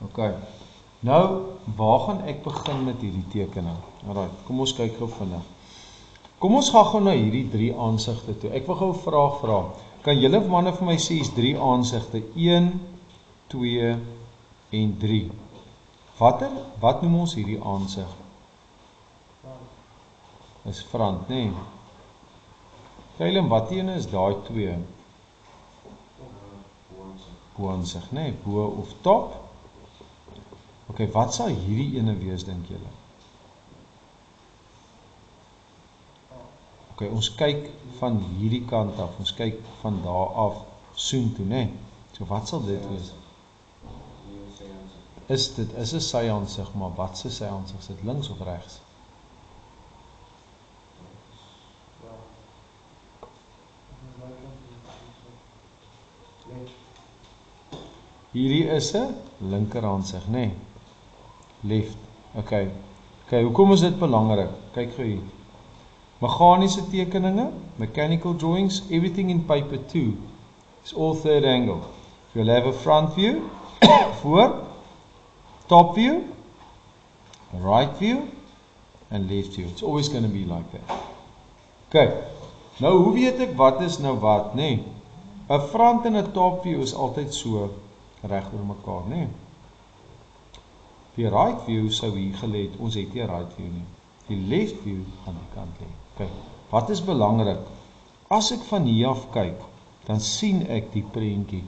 Ok, nou, waar gaan ek begin met hierdie tekening? Alright, kom ons kyk gou vinnig. Kom ons gaan gou na hierdie 3 aansigte toe. Ek wil gou 'n vraag vra. Kan julle manne vir my sê is 3 aansigte? 1, 2 en 3. Wat noem ons hierdie aansig? Is front, nee. Kylem, wat ene is daai 2? Boansig, nee, bo of top. Ok, wat sal hierdie ene wees, dink julle? Ok, ons kyk van hierdie kant af, ons kyk van daar af soontoe, nee. So wat sal dit wees? Dit is 'n sy-aansig, maar wat se sy-aansig? Is dit links of regs? Hierdie is 'n linkerhaansig, nee. Left. Okay. Okay, hoekom is dit belangrik? Kyk gou hier. Meganiese tekeninge, mechanical drawings, everything in paper 2 is all third angle. You'll have a front view, voor, top view, right view, and left view. It's always going to be like that. Okay. Nou, hoe weet ek wat is nou wat, nee? 'n front en 'n top view is altyd so reg oor mekaar, nee? Die right view sou hier gelê het, ons het nie 'n right view nie. Die left view aan die kant lê. Kyk, wat is belangrik? As ek van hier af kyk, dan sien ek die prentjie.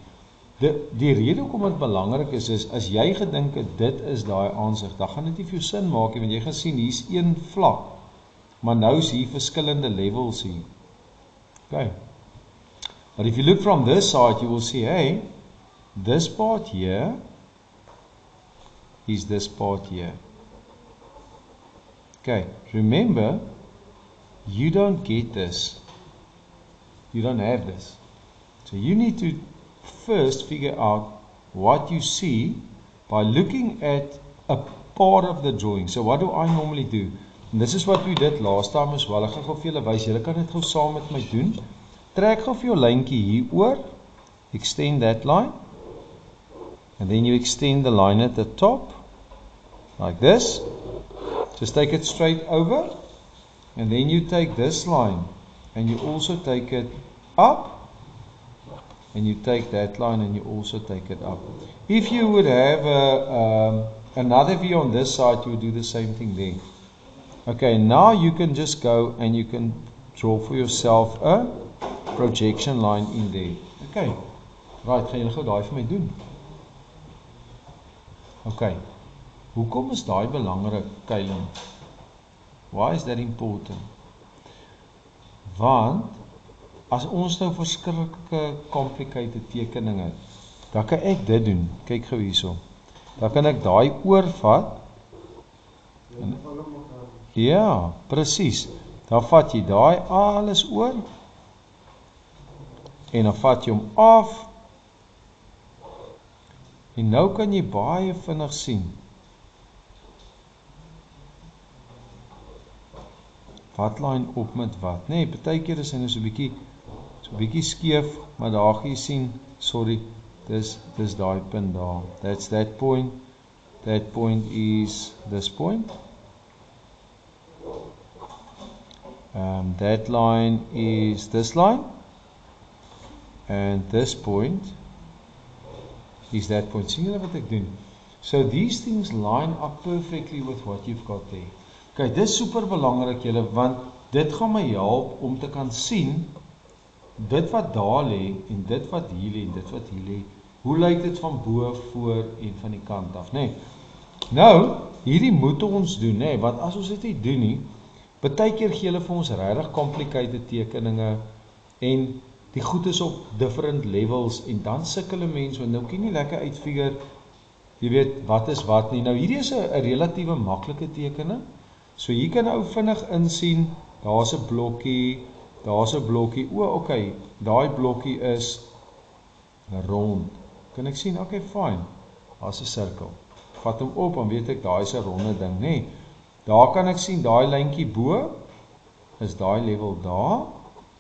Die rede hoekom dit belangrik is as jy gedink het dit is daai aansig, dan gaan dit nie vir jou sin maak nie, want jy gaan sien hier's een vlak, maar nou is hier verskillende levels hier. Okay. But if you look from this side, you will see, hey, this part here is this part here. Okay, remember, you don't get this. You don't have this. So you need to first figure out what you see by looking at a part of the drawing. So what do I normally do? And this is what we did last time as well. Ek gaan gou vir julle wys. Julle kan dit gou saam met my doen. Trek gou vir jou lyntjie hier oor. Extend that line. And then you extend the line at the top. Like this. Just take it straight over. And then you take this line. And you also take it up. And you take that line and you also take it up. If you would have another view on this side, you would do the same thing there. Okay, now you can just go and you can draw for yourself a projection line in there. Okay, right, gaan julle gou daai vir my doen. Okay, hoekom is daai belangrik, Kylin? Why is that important? Want as ons nou verskriklike complicated tekening het, dan kan ek dit doen. Kyk gou hierso. Dan kan ek daai oorvat. Ja, presies. Dan vat jy daai alles oor. En dan vat jy hom af. En nou kan jy baie vinnig sien wat lyn op met wat. Nee, partykeer is hy nou so 'n bietjie skeef, maar daar gaan jy sien, sorry, dis daai punt daar. That's that point. That point is this point. That line is this line. And this point is that point. Sien julle wat ek doen? So these things line up perfectly with what you've got there. Okay, dit is super belangrik julle, want dit gaan my help om te kan sien dit wat daar lê en dit wat hier lê en dit wat hier lê. Hoe lyk dit van bo, voor en van die kant af, nê? Nou, hierdie moet ons doen, nê, want as ons dit nie doen nie, partykeer gee hulle vir ons regtig complicated tekeninge en die goed is op different levels en dan sukkel 'n mens want nou kan jy nie lekker uitfigure, jy weet wat is wat nie. Nou hierdie is 'n relatiewe maklike tekening. So hier kan ou vinnig insien, daar's 'n blokkie, daar's 'n blokkie. O, okay, daai blokkie is rond. Kan ek sien? Okay, fine. Daar's 'n sirkel. Vat hom op en weet ek daai is 'n ronde ding, nê? Daar kan ek sien daai lyntjie bo is daai level daar.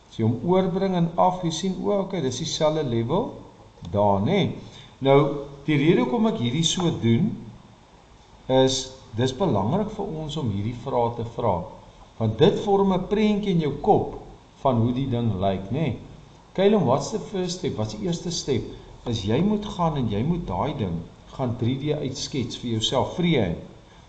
As jy hom oorbring en af, jy sien o, okay, dis dieselfde level daar, nê? Nou, die rede hoekom ek hierdie so doen, is, dis belangrik vir ons om hierdie vrae te vra, want dit vorm 'n prentjie in jou kop, van hoe die ding lyk, nê? Kylem, what's the first step, wat is die eerste step, is jy moet gaan en jy moet daai ding, gaan 3D uitskets vir jouself, freehand.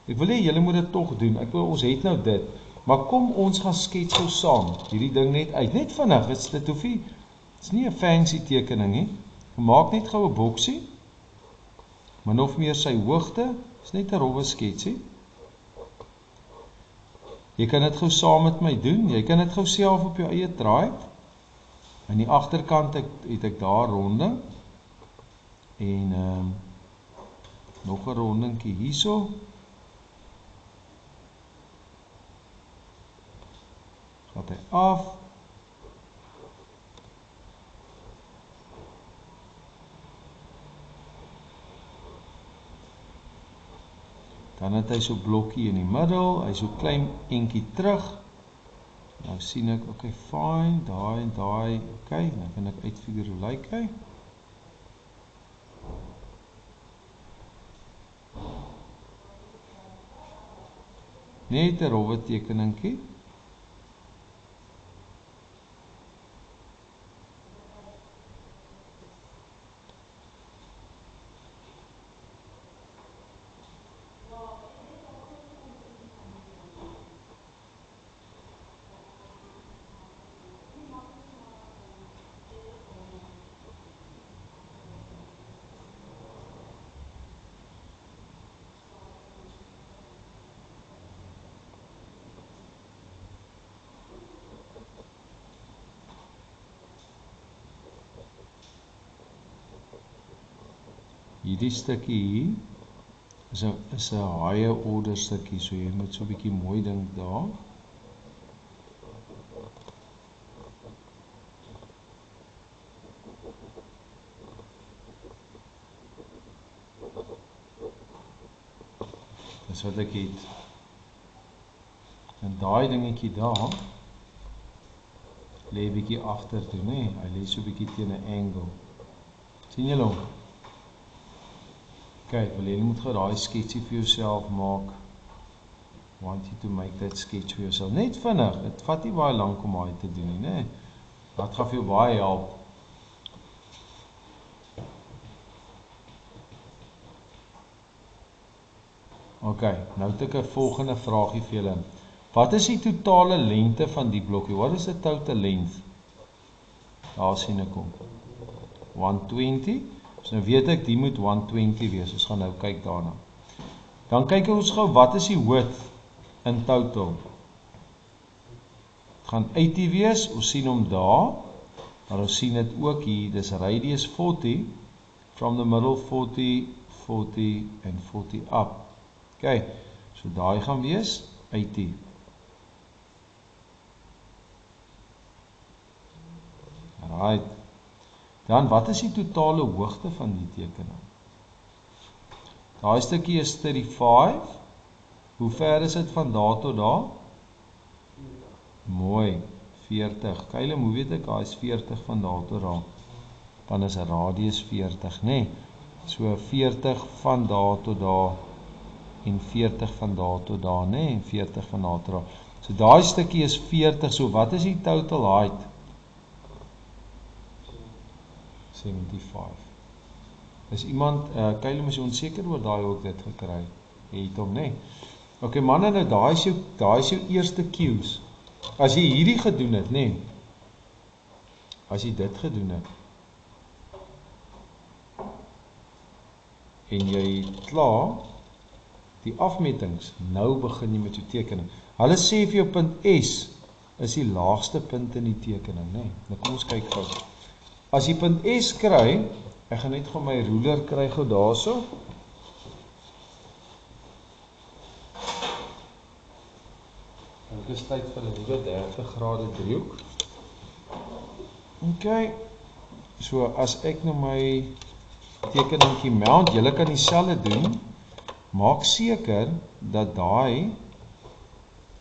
Ek wil hê julle moet dit tog doen, ek wil, ons het nou dit, maar kom ons gaan skets gou saam, hierdie ding net uit, net vinnig, dit hoef nie, dit is nie 'n fancy tekening nie, maak net gou 'n boksie, min of meer sy hoogte, is net 'n rowwe sketsie. Jy kan dit gou saam met my doen, jy kan dit gou self op jou eie draai. Aan die agterkant het ek daar ronding, en nog 'n rondingkie hierso. Gaat hy af. Dan het hy so blokkie in die middel, hy so klein entjie terug. Nou sien ek, okay, fine, daai en daai, okay, nou kan ek uitfigure hoe lyk hy. Net 'n rowwe tekeningkie. Hierdie stukkie hier is 'n higher order stukkie, so jy moet so 'n bietjie mooi dink daar. Dis wat ek het. En daai dingetjie daar lê 'n bietjie agter toe, nê? Hy lê so 'n bietjie teen 'n angle. Sien julle hom? Kyk, wil jy moet gou daai sketsie vir jouself maak. Want you to make that sketch for yourself. Net vinnig, dit vat nie baie lank om daai te doen nie, nê? Dat gaan vir jou baie help. Ok, nou het ek 'n volgende vraagie vir julle. Wat is die totale lengte van die blokkie? What is the total length? Daar sien ek hom. 120. So nou weet ek, die moet 120 wees. Ons gaan nou kyk daarna. Dan kyk ons gou, wat is die width in total? Het gaan 80 wees, ons sien hom daar, maar ons sien dit ook hier, dis radius 40, from the middle 40, 40 en 40 up. Ok, so daai gaan wees 80. Right. Dan, wat is die totale hoogte van die tekening? Daai stukkie is 35. Hoe ver is dit van daar tot daar? Mooi, 40. Kylem, hoe weet ek, daar is 40 van daar tot daar? Dan is 'n radius 40, nê? So 40 van daar tot daar en 40 van daar tot daar, nê? En 40 van daar tot daar. So daai stukkie is 40, so wat is die total height? 75. Is iemand, Kylem, is jy onseker oor daai ook dit gekry? Het hom, nê? Ok, manne, nou daai is jou eerste cues. As jy hierdie gedoen het, nê? As jy dit gedoen het, en jy klaar die afmetings, nou begin jy met jou tekening. Hulle sê vir jou punt S is die laagste punt in die tekening, nê? Nou kom ons kyk gou. As jy punt S kry, ek gaan net gou my ruler kry gou daarso. Dit is tyd vir 'n nuwe 30 grade driehoek. Ok, so as ek nou my tekeningkie mount, julle kan dieselfde doen, maak seker dat daai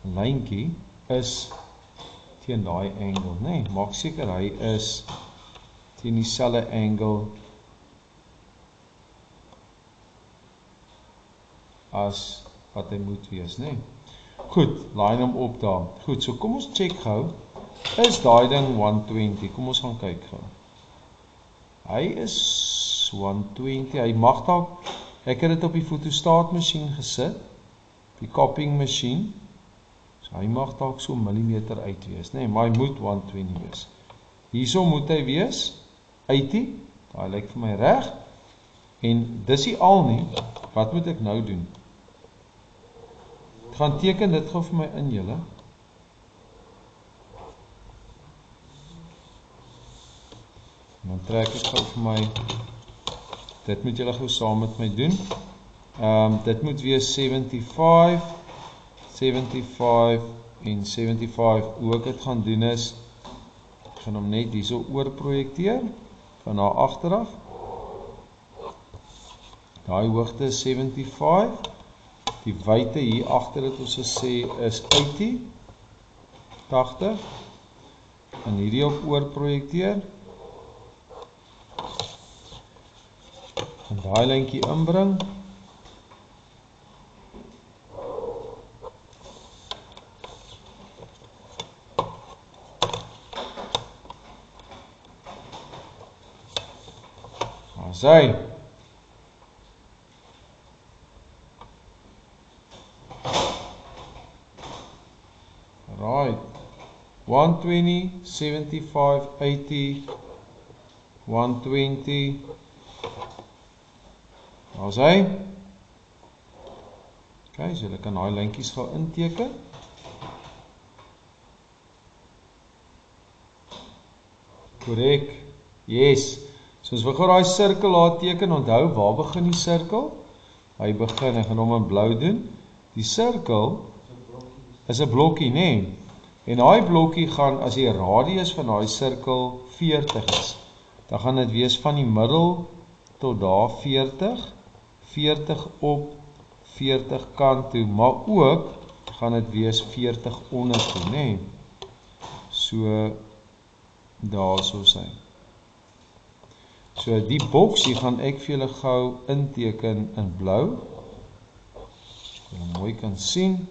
lyntjie is teen daai angle, nê? Maak seker hy is teen dieselfde angle as wat hy moet wees, né? Goed, line hom op daar. Goed, so kom ons check gou. Is daai ding 120? Kom ons gaan kyk gou. Hy is 120, hy mag dalk, ek het dit op die fotostaat masjien gesit, die copying masjien, so hy mag dalk so millimeter uit wees, nee, maar hy moet 120 wees. Hierso moet hy wees, 80, daai lyk vir my reg, en dis nie al nie, wat moet ek nou doen? Ek gaan teken dit gou vir my in julle. Dan trek ek gou vir my, dit moet julle gou saam met my doen. Dit moet wees 75, 75 en 75. Hoe ek het gaan doen is, ek gaan hom net hierso oorprojekteer, van daar agteraf. Daai hoogte is 75, die wyte hier agter het ons gesê is 80, 80, en hierdie op oorprojekteer, en daai lyntjie inbring, daar is hy. Right, 120, 75, 80, 120, daar is hy. Ok, so julle kan daai lyntjies gaan inteken. Korrek, yes. So as we gaan daai sirkel laat teken, onthou, waar begin die sirkel? Hy begin, ek gaan hom in blou doen. Die sirkel is 'n blokkie, né? En daai blokkie gaan, as die radius van daai sirkel 40 is, dan gaan dit wees van die middel tot daar 40, 40 op 40 kant toe, maar ook gaan dit wees 40 onder toe, né? So, daar so sy. So, die boksie gaan ek vir julle gou inteken in blou. Julle mooi kan sien.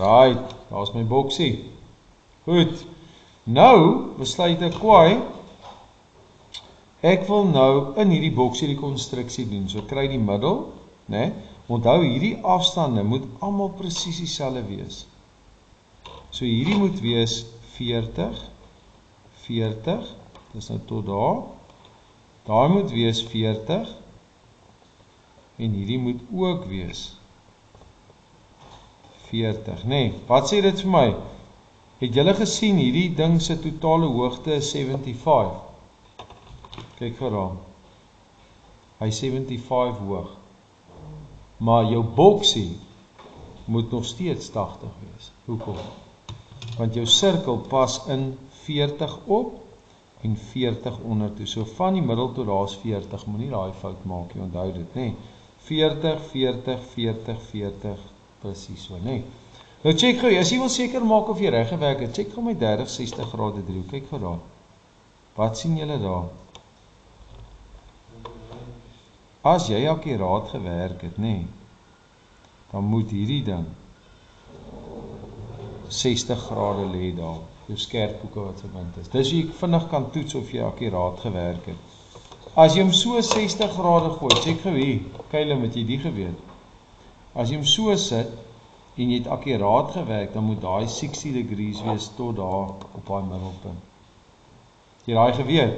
Right, daar is my boksie. Goed, nou besluit ek kwaai, ek wil nou in hierdie boksie die konstruksie doen, so kry die middel, né? Onthou, hierdie afstande moet almal presies dieselfde wees. So hierdie moet wees 40, 40, dis nou tot daar, daar moet wees 40, en hierdie moet ook wees 40, nee, wat sê dit vir my? Het julle gesien, hierdie ding se totale hoogte is 75? Kyk vir daar. Hy is 75 hoog. Maar jou boksie moet nog steeds 80 wees. Hoekom? Want jou sirkel pas in 40 op en 40 onder toe. So van die middel tot daar is 40, moenie daai fout maak, jy onthou dit, nee. 40, 40, 40, 40, presies so, nee. Nou check gou, as jy wil seker maak of jy reg gewerk het, check gou my 30-60 grade driehoek, kyk gou daar. Wat sien julle daar? As jy akkuraat gewerk het, nee, dan moet hierdie ding 60 grade lê daar, jou skerphoeke wat se wind is. Dis jy vinnig kan toets of jy akkuraat gewerk het. As jy hom so 60 grade gooi, check gou hier, Kyle, moet jy die geweet. As jy hom so sit, en jy het akkuraat gewerk, dan moet daai 60 degrees wees tot daar op daai middelpunt. Jy daai geweet?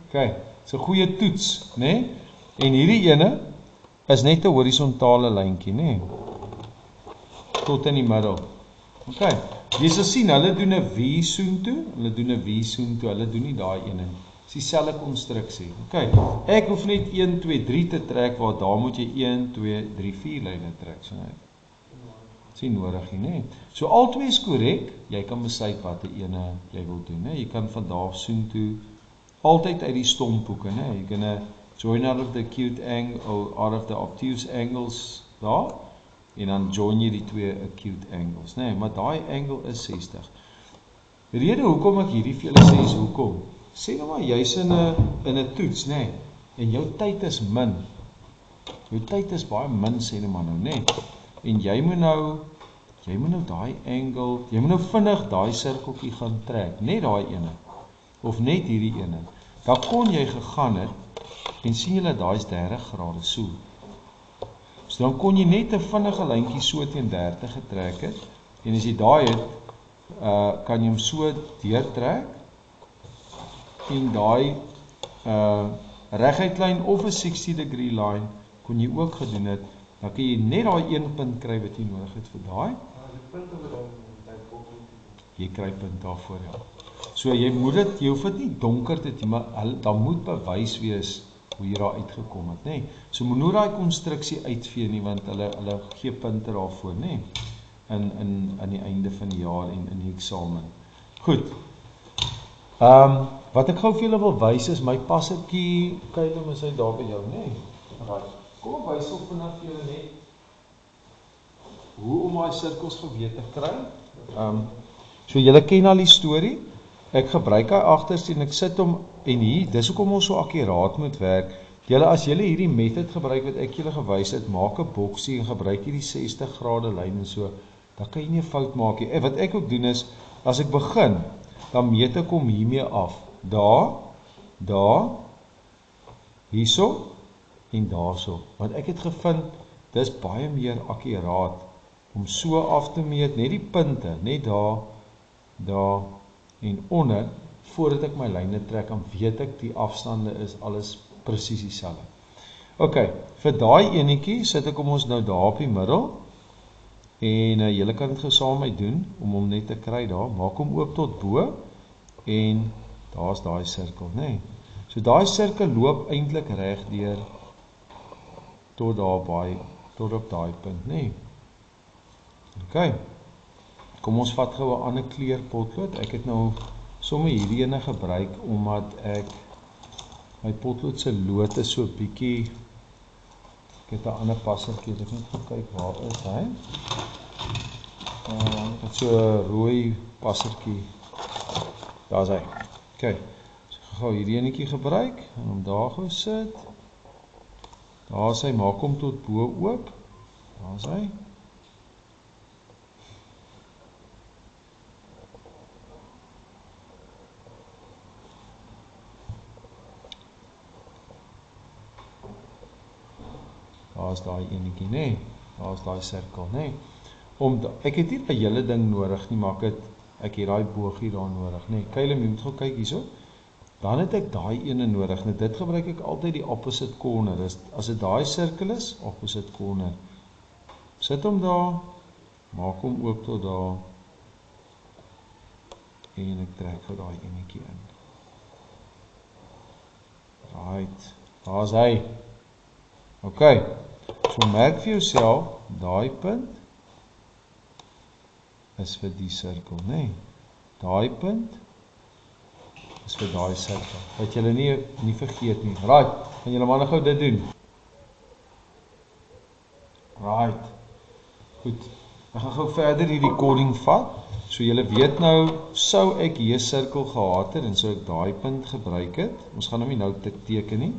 Ok, so goeie toets, né? En hierdie ene is net 'n horisontale lyntjie, né? Tot in die middel. Ok, jy sal sien, hulle doen 'n V soontoe, hulle doen 'n V soontoe, hulle doen nie daai ene nie. Dis dieselfde konstruksie. Ok, ek hoef net 1, 2, 3 te trek, waar daar moet jy 1, 2, 3, 4 lyne trek, so net. Dis nie nodig nie, né? So albei is korrek, jy kan besluit watter ene jy wil doen, né? Jy kan van daar soontoe, altyd uit die stomphoeke, né? Jy kan join out of the acute angle, or out of the obtuse angles daar, en dan join jy die twee acute angles, nee, maar daai angle is 60. Die rede hoekom ek hierdie vir julle sê is hoekom? Sê nou maar jy's in 'n toets, nee, en jou tyd is min. Jou tyd is baie min, sê nou maar nou, nee. En jy moet nou daai angle, jy moet nou vinnig daai sirkeltjie gaan trek, net daai ene, of net hierdie ene. Dan kon jy gegaan het, en sien julle daai is 30 grade so. So dan kon jy net 'n vinnige lyntjie so teen 30 getrek het, en as jy daai het, kan jy hom so deurtrek, en daai reguitlyn of 'n 60-degree line, kon jy ook gedoen het, dan kan jy net daai een punt kry wat jy nodig het vir daai. Jy kry punt daarvoor, ja. So jy hoef dit nie donker te doen, maar dan moet bewys wees hoe jy daar uitgekom het, nee. So moet nou daai konstruksie uitvee nie, want hulle gee punte daarvoor, nee. In die einde van die jaar en in die eksamen. Goed. Wat ek gou vir julle wil wys is my passertjie, Kylem, is hy daar by jou, nee. Right. Kom ek wys op vanaf vir julle net hoe om daai sirkels geweet te kry. So julle ken al die storie. Ek gebruik hy agterste en ek sit hom, en hier, dis hoekom ons so akkuraat moet werk. As julle hierdie method gebruik wat ek julle gewys het, maak 'n boksie en gebruik hierdie 60 grade lyn en so, dan kan jy nie 'n fout maak nie. Wat ek ook doen is, as ek begin, dan meet ek hom hiermee af. Daar, hierso en daarso. Want ek het gevind, dis baie meer akkuraat om so af te meet, net die punte, net daar en onder, voordat ek my lyne trek, dan weet ek die afstande is alles presies dieselfde. Ok, vir daai enetjie sit ek hom ons nou daar op die middel, en julle kan dit gesaam met doen, om hom net te kry daar, maak hom oop tot bo, en daar is daai sirkel, nee. So daai sirkel loop eintlik reg deur, tot op daai punt, nee. Ok, kom ons vat gou 'n ander kleur potlood. Ek het nou sommer hierdie ene gebruik, omdat my potlood se lood is so bietjie, ek het 'n ander passertjie, ek moet gaan kyk, waar is hy? Ek het so 'n rooi passertjie, daar is hy. Ok, so ek gaan hierdie enetjie gebruik, en hom daar gou sit, daar is hy, maak hom tot bo oop, daar is hy. Daar is daai enetjie, nee. Daar is daai sirkel, nee. Ek het nie 'n hele ding nodig nie, maar ek het daai boogie daar nodig, nee. Kylem, jy moet gou kyk hierso. Dan het ek daai ene nodig. Nou dit gebruik ek altyd die opposite corner. As dit daai sirkel is, opposite corner. Sit hom daar, maak hom oop tot daar, en ek trek gou daai enetjie in. Right, daar is hy. Ok, so merk vir jouself, daai punt is vir die sirkel, nee. Daai punt is vir daai sirkel. Wat julle nie vergeet nie. Right, kan julle maar gou dit doen. Right, goed. Ek gaan gou verder die recording vat. So julle weet nou, sou ek hier sirkel gehad het, en sou ek daai punt gebruik het. Ons gaan hom nie nou teken nie,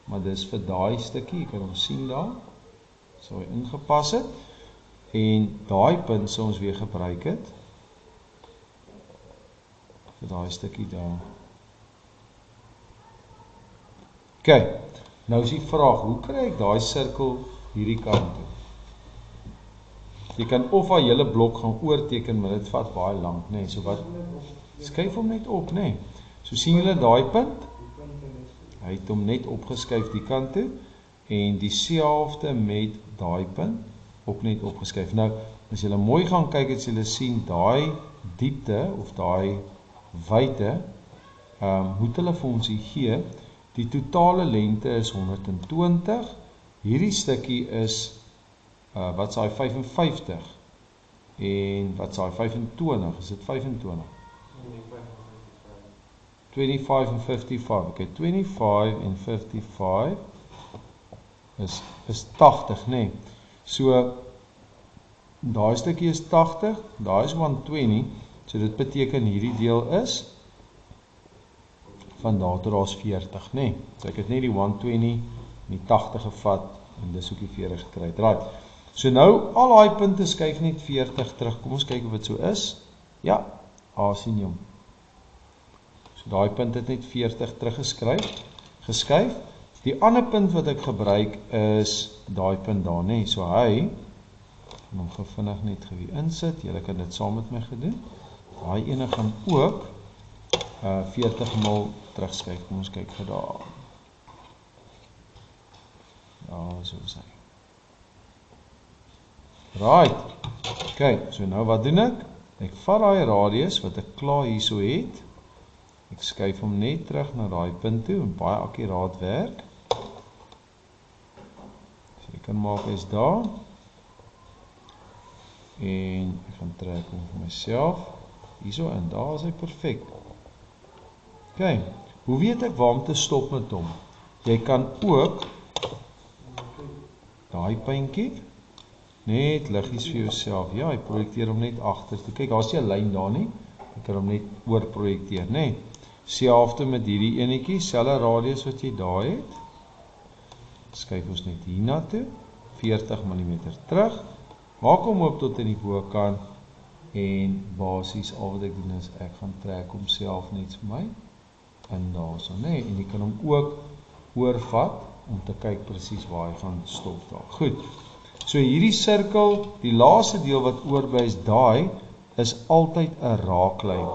maar dis vir daai stukkie, jy kan hom sien daar, sou hy ingepas het, en daai punt sou ons weer gebruik het, vir daai stukkie daar. Ok, nou is die vraag, hoe kry ek daai sirkel hierdie kant toe? Jy kan of al julle blok gaan oorteken, maar dit vat baie lank, nee, so wat, skuif hom net op, nee, so sien julle daai punt, hy het hom net opgeskuif die kant toe, en dieselfde met daai punt, ook net opgeskuif. Nou, as julle mooi gaan kyk, as julle sien, daai diepte, of daai wyte, moet hulle vir ons hier gee, die totale lengte is 120, hierdie stukkie is, wat is hy 55, en wat is hy 25, is dit 25? 25 en 55, ok, 25 en 55 is 80, nee. So, daai stukkie is 80, daai is 120, so dit beteken hierdie deel is van daar tot daar is 40, nee. So ek het net die 120 en die 80 gevat en dis ook die 40 gekry. Right. So nou, al daai punte skuif net 40 terug. Kom ons kyk of dit so is. Ja, sien jy hom. So daai punt het net 40 geskuif. Die ander punt wat ek gebruik is daai punt daar, nee. So hy, en hom gou vinnig net gewie insit, julle kan dit saam met my gedoen. Daai ene gaan ook 40 mal terugskuif. Kom ons kyk gou daar. Ja, so is hy. Right. Ok, so nou wat doen ek? Ek vat daai radius wat ek klaar hierso het. Ek skuif hom net terug na daai punt toe en baie akkuraat werk. So ek kan maak is daar. En ek gaan trek hom vir myself. Hierso in, daar is hy perfek. Ok, hoe weet ek waar om te stop met hom? Jy kan ook daai puntjie net liggies vir jouself. Ja, jy projekteer hom net agter. Kyk, daar is nie 'n lyn daar nie. Jy kan hom net oor projekteer, nê? Selfde met hierdie enetjie, selfe radius wat jy daar het. Skuif ons net hiernatoe, 40 mm terug. Maak hom oop tot in die bokant en basies al wat ek doen is ek gaan trek hom self net vir my in daarso, nê? En jy kan hom ook oorvat om te kyk presies waar hy gaan stop daar. Goed. So hierdie sirkel, die laaste deel wat oorbly is daai, is altyd 'n raaklyn.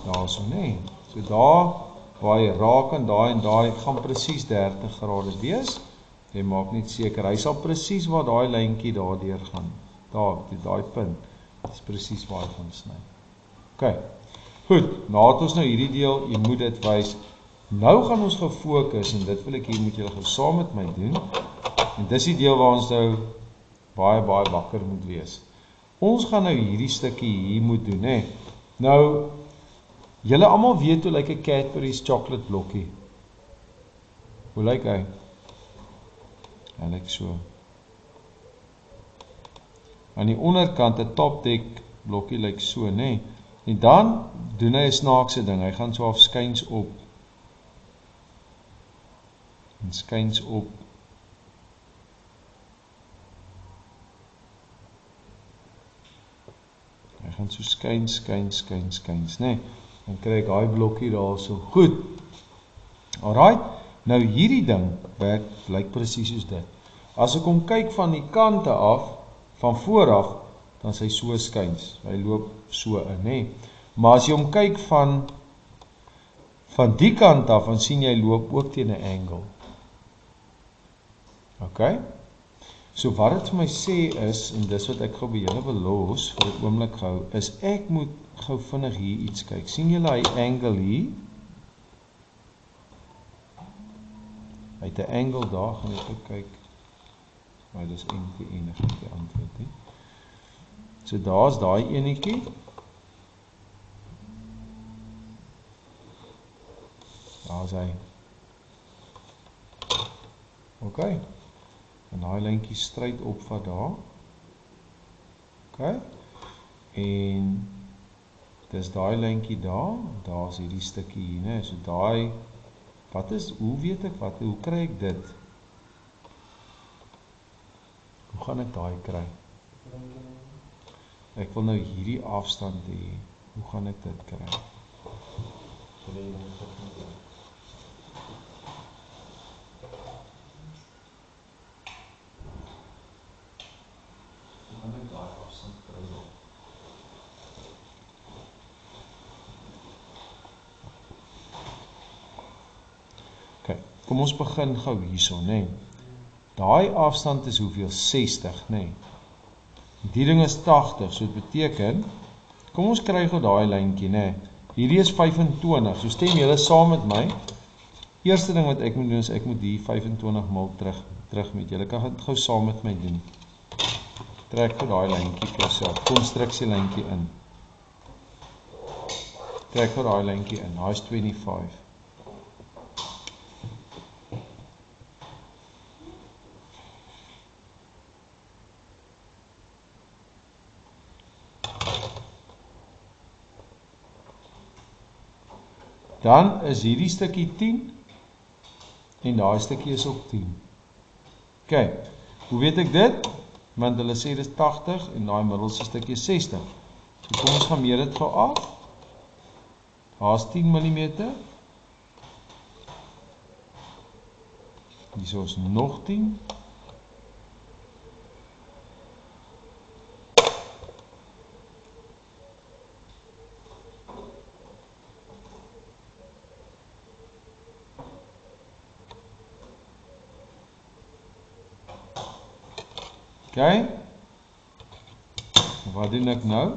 Daarso, nê. So daar waar hy raak en daai gaan presies 30 grade wees. Jy maak net seker hy sal presies waar daai lyntjie daardeur gaan. Daar, daai punt. Dis presies waar hy gaan sny. OK. Goed, nadat ons nou hierdie deel, jy moet dit wys. Nou gaan ons gefokus en dit wil ek hier met julle gou saam met my doen. En dis die deel waar ons nou baie wakker moet wees. Ons gaan nou hierdie stukkie hier moet doen, hè. Nou, julle almal weet hoe lyk 'n Cadbury's chocolate blokkie. Hoe lyk hy? Hy lyk so. Aan die onderkant 'n top deck blokkie lyk so, nê. En dan doen hy 'n snaakse ding. Hy gaan so half skuins op. En skuins op. Hy gaan so skuins, nê. Dan kry ek daai blokkie daar so. Goed. Alright. Nou hierdie ding werk lyk presies soos dit. As ek hom kyk van die kante af, van voor af, dan is hy so skuins. Hy loop so in, nê. Maar as jy hom kyk van die kant af, dan sien jy loop ook teen 'n angle. OK? So wat dit vir my sê is, en dis wat ek gou by julle wil los vir 'n oomblik gou, is ek moet gou vinnig hier iets kyk. Sien julle hy angle hier? Hy het 'n angle daar, gaan ek ook kyk. Maar dis enige die antwoord nie. So daar's daai enetjie. Daar's hy. OK. En daai lyntjie stryd op van daar. OK. En dis daai lyntjie daar, daar's hierdie stukkie hier, né? So daai hoe weet ek wat? Hoe kry ek dit? Hoe gaan ek daai kry? Ek wil nou hierdie afstand hê. Hoe gaan ek dit kry? OK, kom ons begin gou hierso, nê. Daai afstand is hoeveel? 60, nê. Die ding is 80, so dit beteken, kom ons kry gou daai lyntjie, nê. Hierdie is 25, so stem julle saam met my. Eerste ding wat ek moet doen is ek moet hier 25 mal terug met. Julle kan dit gou saam met my doen. Trek vir daai lyntjie vir jouself. Konstruksie lyntjie in. Trek vir daai lyntjie in. Daai is 25. Dan is hierdie stukkie 10 en daai stukkie is ook 10. Ok, hoe weet ek dit? Want hulle sê dit is 80 en daai middelste stukkie is 60. So kom ons gaan meet dit gou af. Daar is 10 mm. Hier is nog 10. Ok, wat doen ek nou?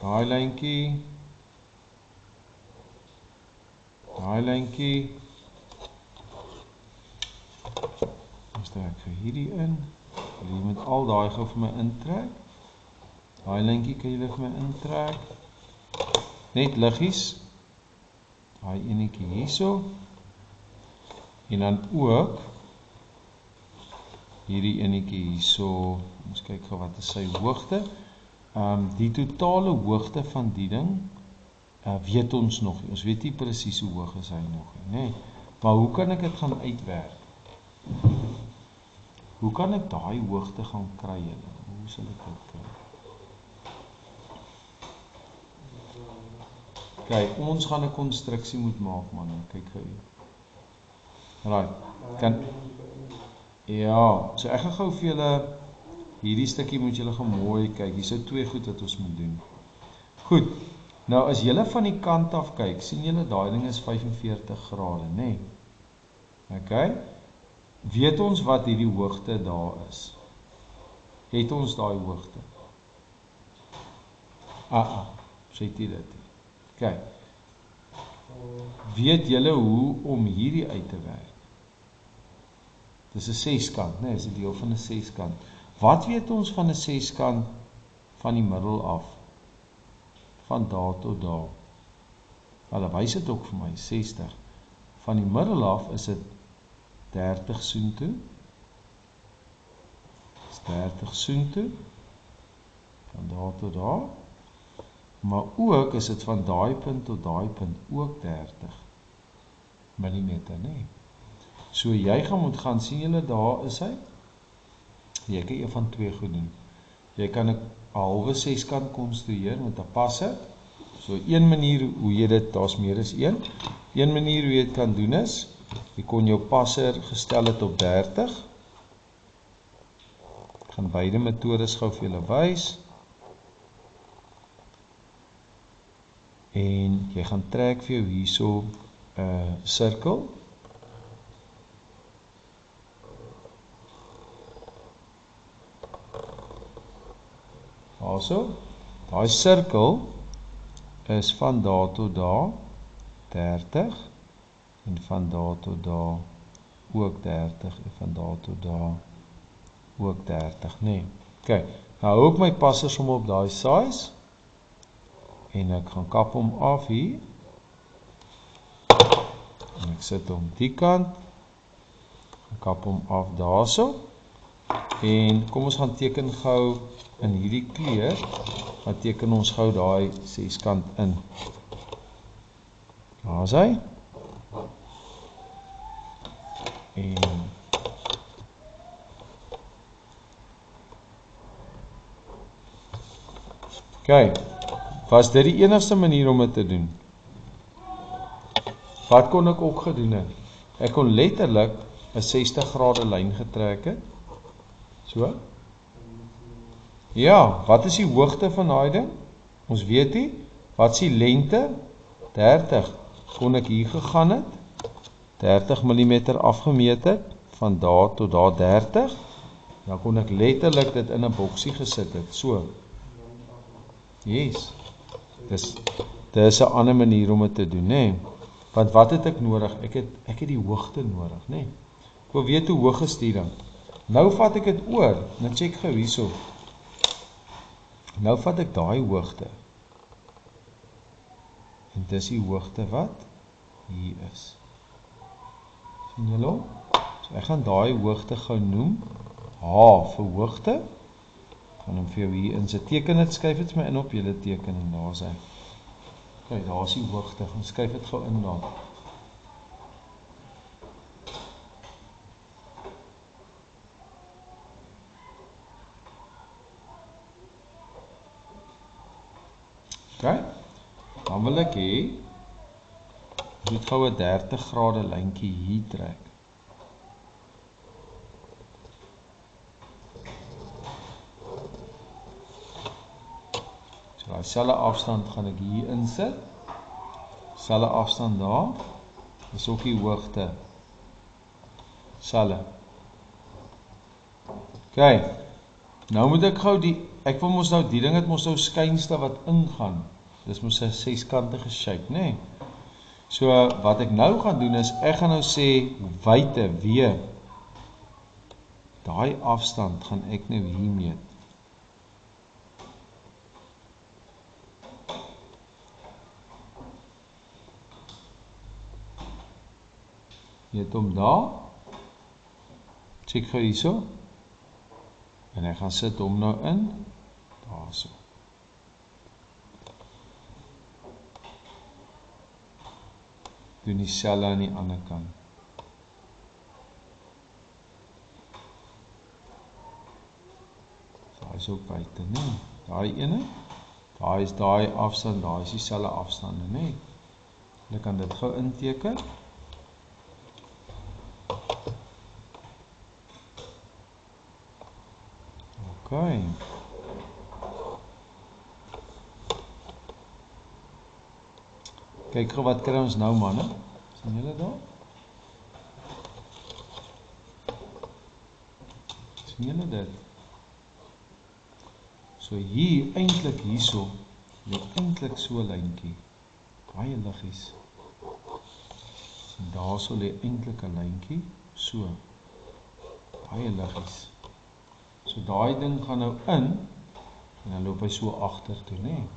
Daai lyntjie, dan steek ek hierdie in, jy moet al daai gou vir my intrek, daai lyntjie kan jy vir my intrek, net liggies, daai enetjie hierso, en dan ook, hierdie enetjie hierso, ons kyk gou wat is sy hoogte, die totale hoogte van die ding, weet ons nog nie, ons weet nie presies hoe hoog is hy nog nie, nee. Maar hoe kan ek dit gaan uitwerk? Hoe kan ek daai hoogte gaan kry? Hoe sal ek dit kry? Kyk, ons gaan 'n konstruksie moet maak, man, kyk gou hier. Right, ja, so ek gaan gou vir julle, hierdie stukkie moet julle gaan mooi kyk, hier is 2 goed wat ons moet doen. Goed, nou as julle van die kant af kyk, sien julle daai ding is 45 grade, nee. Ok, weet ons wat hierdie hoogte daar is? Het ons daai hoogte? Sê jy dit? Ok, weet julle hoe om hierdie uit te werk? Dis 'n 6-kant, nee, dis 'n deel van 'n 6-kant. Wat weet ons van 'n 6-kant van die middel af? Van daar tot daar. Hulle wys dit ook vir my, 60. Van die middel af is dit 30 soontoe. Dis 30 soontoe. Van daar tot daar. Maar ook is dit van daai punt tot daai punt ook 30 millimeter, nee. So jy moet gaan sien julle daar is hy. Jy kan een van 2 goed doen. Jy kan 'n halwe 6-kant konstrueer met 'n passer. So een manier hoe jy dit, daar's meer as een. Een manier hoe jy dit kan doen is, jy kon jou passer gestel het op 30. Ek gaan beide metodes gou vir julle wys. En jy gaan trek vir jou hierso 'n sirkel. Also, daai sirkel is van daar tot daar 30 en van daar tot daar ook 30 en van daar tot daar ook 30, nee. Ok, nou hou ek my passer sommer op daai size en ek gaan kap hom af hier en ek sit hom die kant, kap hom af daarso en kom ons gaan teken gou in hierdie kleur, wat teken ons gou daai 6-kant in. Daar is hy. En ok, was dit die enigste manier om dit te doen? Wat kon ek ook gedoen het? Ek kon letterlik 'n 60 grade lyn getrek het. So. Ja, wat is die hoogte van daai ding? Ons weet nie. Wat is die lengte? 30. Kon ek hier gegaan het? 30 mm afgemeet het, van daar tot daar 30. Dan kon ek letterlik dit in 'n boksie gesit het, so. Yes. Dis 'n ander manier om dit te doen, nee. Want wat het ek nodig? Ek het die hoogte nodig, nee. Ek wil weet hoe hoog is die ding. Nou vat ek dit oor. Nou check gou hierso. Nou vat ek daai hoogte. En dis die hoogte wat hier is. Sien julle hom? So ek gaan daai hoogte gou noem H vir hoogte. gaan hom vir jou hier insit. Teken dit, skryf dit my in op julle tekening, daar is hy. Kijk, daar is die hoogte, gaan skryf dit gauw in daar. Ok, dan wil ek hê, moet gauw 'n 30 grade lyntjie hier trek. So daai selfe afstand gaan ek hier insit. Selfe afstand daar. Dis ook die hoogte. Selfe. Ok. Nou moet ek gou ek wil mos nou die ding het mos nou skynste wat ingaan. Dis mos 'n seskantige shape, nê? Nee? So wat ek nou gaan doen is ek gaan nou sê wyte weer. Daai afstand gaan ek nou hier meet. Meet hom daar. Check gou hierso. En ek gaan sit hom nou in. Daarso. Doen dieselfde aan die ander kant. Daai is ook buite, nee. Daai ene. Daai is daai afstand, daai is dieselfde afstande, nee. Jy kan dit gou inteken. Okay. Kyk gou wat kry ons nou manne. Sien julle daar? Sien julle dit? So hier eintlik hierso, lê eintlik so 'n lyntjie. Baie liggies. Sien daarso lê eintlik 'n lyntjie, so. Baie liggies. So daai ding gaan nou in en dan loop hy so agter toe, né?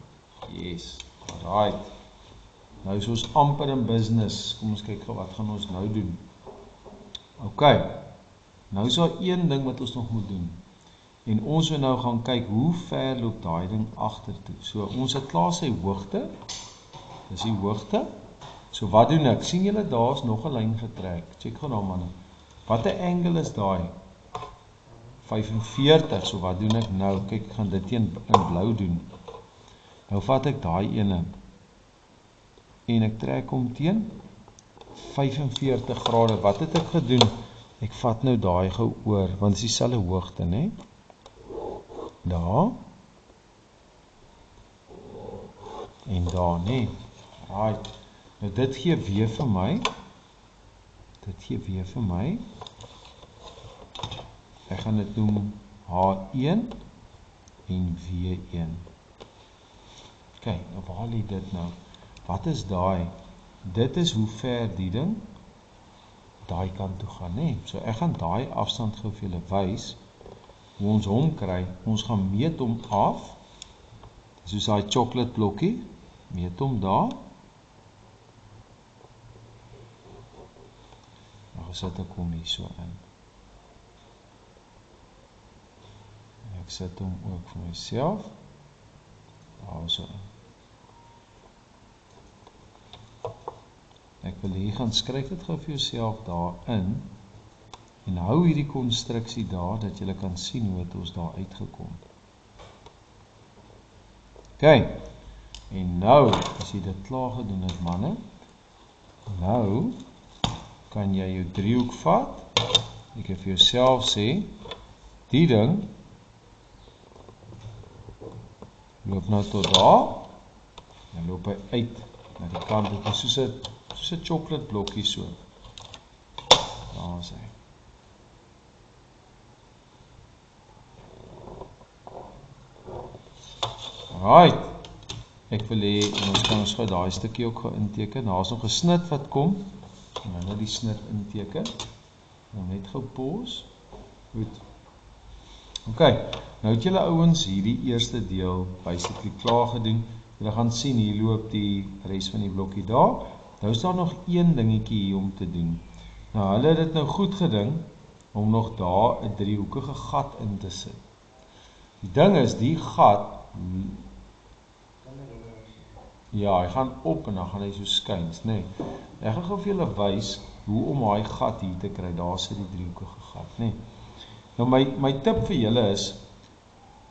Yes. Alright. Nou is ons amper in business. Kom ons kyk gou wat gaan ons nou doen. OK. Nou is daar een ding wat ons nog moet doen. En ons wil nou gaan kyk hoe ver loop daai ding agter toe. So ons het klaar sy hoogte. Dis die hoogte. So wat doen ek? Sien julle daar's nog 'n lyn getrek. Check gou daar manne. Watter angle is daai? 45. So wat doen ek nou? Kyk, ek gaan dit in blou doen. Nou vat ek daai ene en ek trek hom teen 45 grade. Wat het ek gedoen? Ek vat nou daai gou oor, want dit is dieselfde hoogte, né? Daar. En daar, né? Right. Nou dit gee weer vir my. Ek gaan dit noem H1 en W1. Ok, nou waar lê dit nou? Wat is daai? Dit is hoe ver die ding daai kant toe gaan, né? So ek gaan daai afstand gou vir julle wys hoe ons hom kry. Ons gaan meet hom af. Soos daai chocolate blokkie, meet hom daar. Nou sit ek hom hier so in. En ek sit hom ook vir myself daar so in. Ek wil hier gaan skryf dit gou vir jouself daar in en hou hierdie konstruksie daar dat jy kan sien hoe het ons daar uitgekom. Ok, en nou as jy dit klaar gedoen het manne, nou kan jy jou driehoek vat. Ek kan vir jouself sê die ding loop nou tot daar en loop hy uit na die kant. Dit is soos 'n chocolate blokkie so. Daar is hy. Alright. Ek wil hê ons kan ons gou daai stukkie ook gou inteken. Daar's nog 'n snit wat kom. En dan nou die snit inteken. Nou net gou pause. Goed. OK. Nou het julle ouens hierdie eerste deel basically klaar gedoen. Julle gaan sien hier loop die res van die blokkie daar. Nou is daar nog een dingetjie hier om te doen. Nou hulle het dit nou goed gedink om nog daar 'n driehoekige gat in te sit. Die ding is, die gat, ja, hy gaan op en dan gaan hy so skuins, nee. Ek gaan gou vir julle wys hoe om hy gat hier te kry, daar sit die driehoekige gat, nee. Nou my tip vir julle is,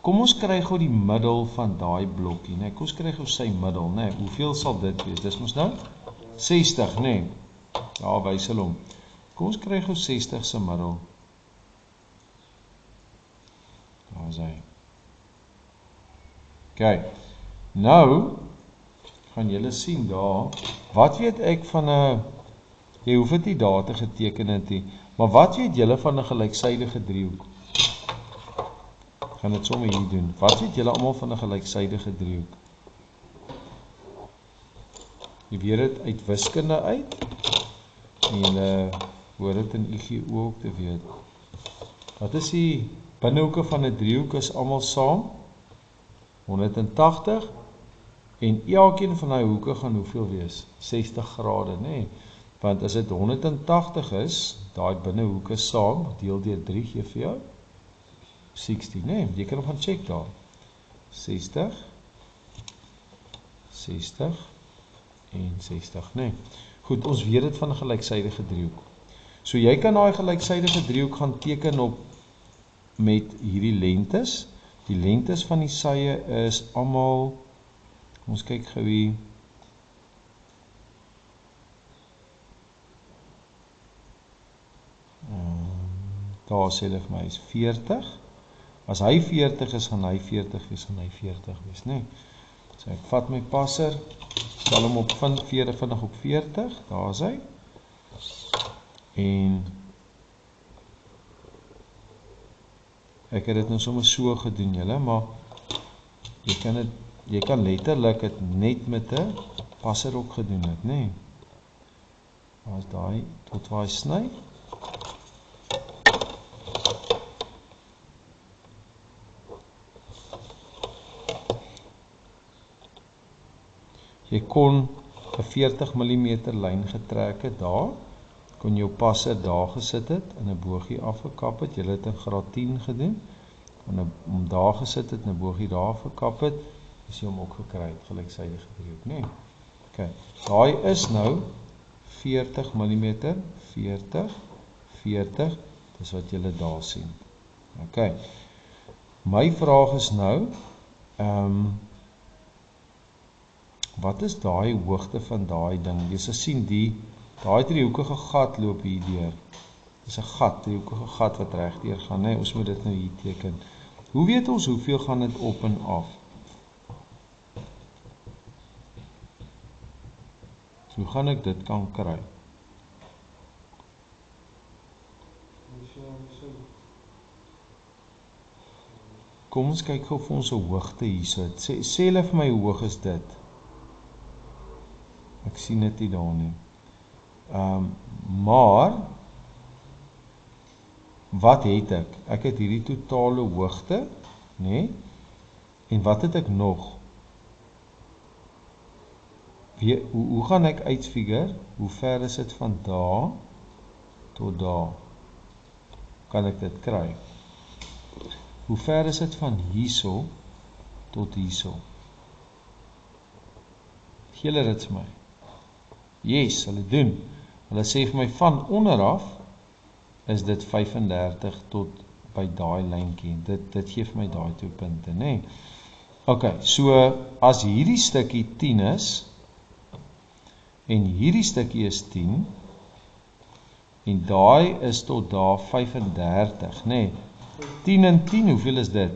kom ons kry gou die middel van daai blokkie, nee. Kom ons kry gou sy middel, nee. Hoeveel sal dit wees? Dis mos nou 60, nee. Ja, wys hulle hom. Kom ons kry gou 60 se middel. Daar is hy. Kyk, nou gaan julle sien daar, wat weet ek van jy hoef dit nie daar te geteken het nie, maar wat weet julle van 'n gelyksydige driehoek? Gaan dit sommer hier doen. Wat weet julle almal van 'n gelyksydige driehoek? Jy weet dit uit wiskunde uit, en julle hoor dit in IGO ook te weet. Wat is die binnehoeke van 'n driehoek is almal saam? 180, en elkeen van die hoeke gaan hoeveel wees? 60 grade, nee. Want as dit 180 is, daai binnehoeke saam, deel deur 3 gee vir jou 60, nee, jy kan hom gaan check daar. 60, 60, en 60, nee. Goed, ons weet dit van 'n gelyksydige driehoek. So jy kan daai gelyksydige driehoek gaan teken op met hierdie lengtes. Die lengtes van die sye is almal, ons kyk gou hier. Daar sê hulle vir my is 40. As hy 40 is, gaan hy 40 wees, gaan hy 40 wees, nee. So ek vat my passer, stel hom op vinnig op 40, daar is hy. En ek het dit nou sommer so gedoen julle, maar jy kan letterlik dit net met 'n passer ook gedoen het, nee. Daar is daai tot waar hy sny. Jy kon 'n 40 mm lyn getrek het daar, kon jou passer daar gesit het, en 'n bogie afgekap het, jy het in graad 10 gedoen, en om daar gesit het, en 'n bogie daar afgekap het, is jy hom ook gekry het, gelyksydige driehoek, nee. Ok, daai is nou 40 mm, 40, 40, dis wat jy daar sien. Ok, my vraag is nou, wat is daai hoogte van daai ding? Jy sal sien daai driehoekige gat loop hier deur. Dis 'n gat, driehoekige gat wat regdeur gaan, nee, ons moet dit nou hier teken. Hoe weet ons hoeveel gaan dit op en af? So, hoe gaan ek dit kan kry? Kom ons kyk gou vir ons 'n hoogte hierso. Sê hulle vir my hoe hoog is dit? Ek sien dit nie daar nie. Maar wat het ek? Ek het hierdie totale hoogte, nee? En wat het ek nog? Hoe gaan ek uitfigure? Hoe ver is dit van daar tot daar? Kan ek dit kry? Hoe ver is dit van hierso tot hierso? Gee hulle dit vir my. Yes, hulle doen. Hulle sê vir my van onderaf is dit 35 tot by daai lyntjie. Dit gee vir my daai 2 punte, nê? Nee. Ok, so as hierdie stukkie 10 is en hierdie stukkie is 10 en daai is tot daar 35, nê? Nee. 10 en 10, hoeveel is dit?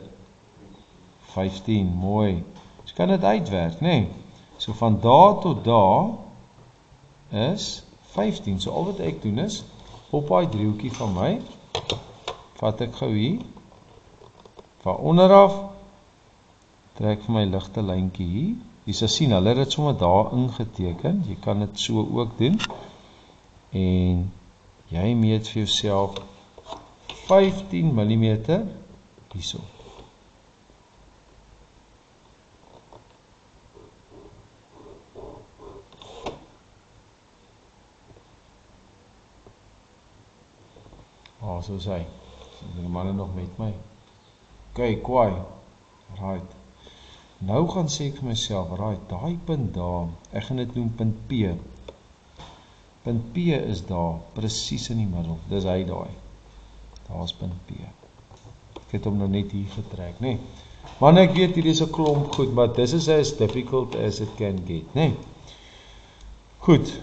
15, mooi. So kan dit uitwerk, nê? Nee. So van daar tot daar is 15. So al wat ek doen is, op daai driehoekie van my, vat ek gou hier, van onderaf, trek vir my ligte lyntjie hier. Jy sal sien, hulle het dit sommer daar ingeteken. Jy kan dit so ook doen. En jy meet vir jouself 15 mm hierso. So is hy. Die manne nog met my. Kyk, kwaai. Right. Nou gaan sê ek vir myself, right, daai punt daar, ek gaan dit noem punt P. Punt P is daar, presies in die middel, dis hy daai. Daar is punt P. Ek het hom nou net hier getrek, nee. Maar ek weet, hier is 'n klomp goed, maar this is as difficult as it can get, nee. Goed,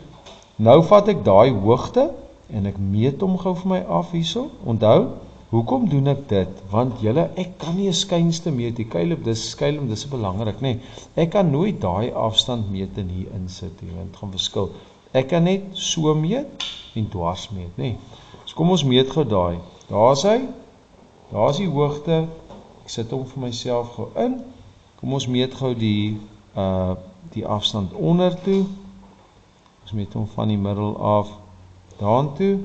nou vat ek daai hoogte, en ek meet hom gou vir my af hierso. Onthou, hoekom doen ek dit? Want julle, ek kan nie 'n skynste meet nie. Skylem, dis belangrik, nee. Ek kan nooit daai afstand meet en hier insit, want dit gaan verskil. Ek kan net so meet en dwars meet, nee. So kom ons meet gou daai. Daar is hy. Daar is die hoogte. Ek sit hom vir myself gou in. Kom ons meet gou die afstand onder toe. Ons meet hom van die middel af daartoe.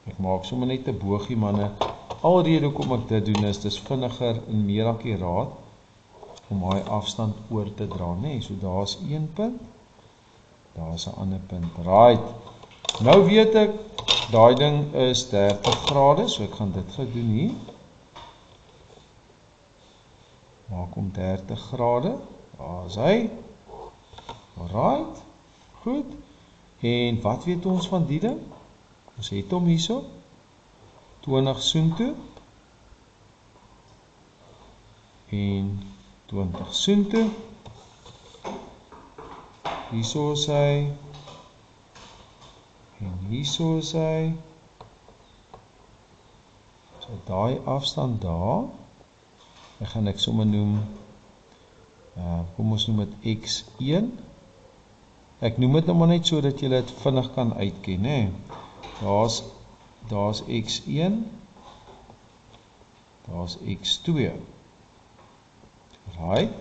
Ek maak sommer net 'n boogie, manne. Alrede hoekom ek dit doen is, dis vinniger en meer akkuraat om daai afstand oor te dra, nee. So daar's een punt. Daar's 'n ander punt. Right. Nou weet ek daai ding is 30 grade, so ek gaan dit gou doen hier. Maak hom 30 grade. Daar is hy. Alright. Goed. En wat weet ons van die ding? Ons het hom hierso. 20 soontoe. En 20 soontoe. Hierso is hy. En hierso is hy. So daai afstand daar. Ek sommer noem, kom ons noem dit X1. Ek noem dit nou maar net so dat jy dit vinnig kan uitken, hè. Daar's X1. Daar's X2. Right.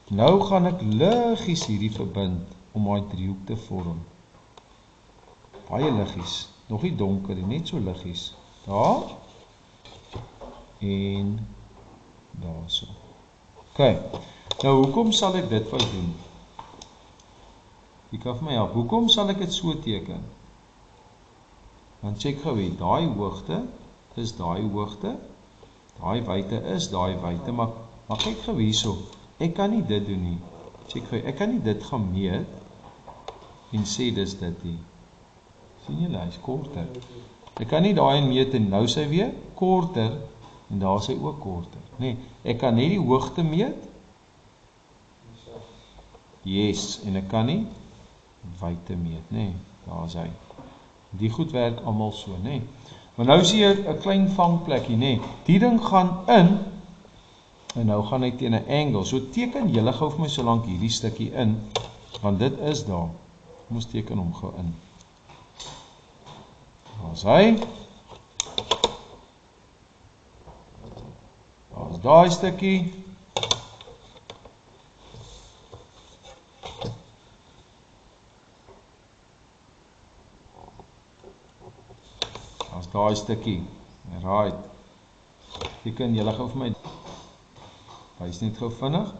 Nou gaan ek liggies hierdie verbind om daai driehoek te vorm. Baie liggies. Nog nie donker, net so liggies. Daar. En daar so. Ok, nou hoekom sal ek dit wou doen? Jy kan vir my help, hoekom sal ek dit so teken? Want check gou hier, daai hoogte is daai hoogte, daai wyte is daai wyte, maar kyk gou hierso, ek kan nie dit doen nie. Check gou, ek kan nie dit gaan meet en sê dis dit nie. Sien julle, hy is korter. Ek kan nie daai meet en nou sy weer korter en daar is hy ook korter. Nee, ek kan net die hoogte meet. Yes, en ek kan nie wyte meet, nee. Daar is hy. Die goed werk almal so, nee. Maar nou sien jy 'n klein vangplekkie, nee. Die ding gaan in en nou gaan hy teen 'n angle. So teken julle gou vir my so lank hierdie stukkie in, want dit is daar. Kom ons teken hom gou in. Daar is hy. Daar is daai stukkie. Daar is daai stukkie. Right. Teken julle gou vir my. Wys net gou vinnig.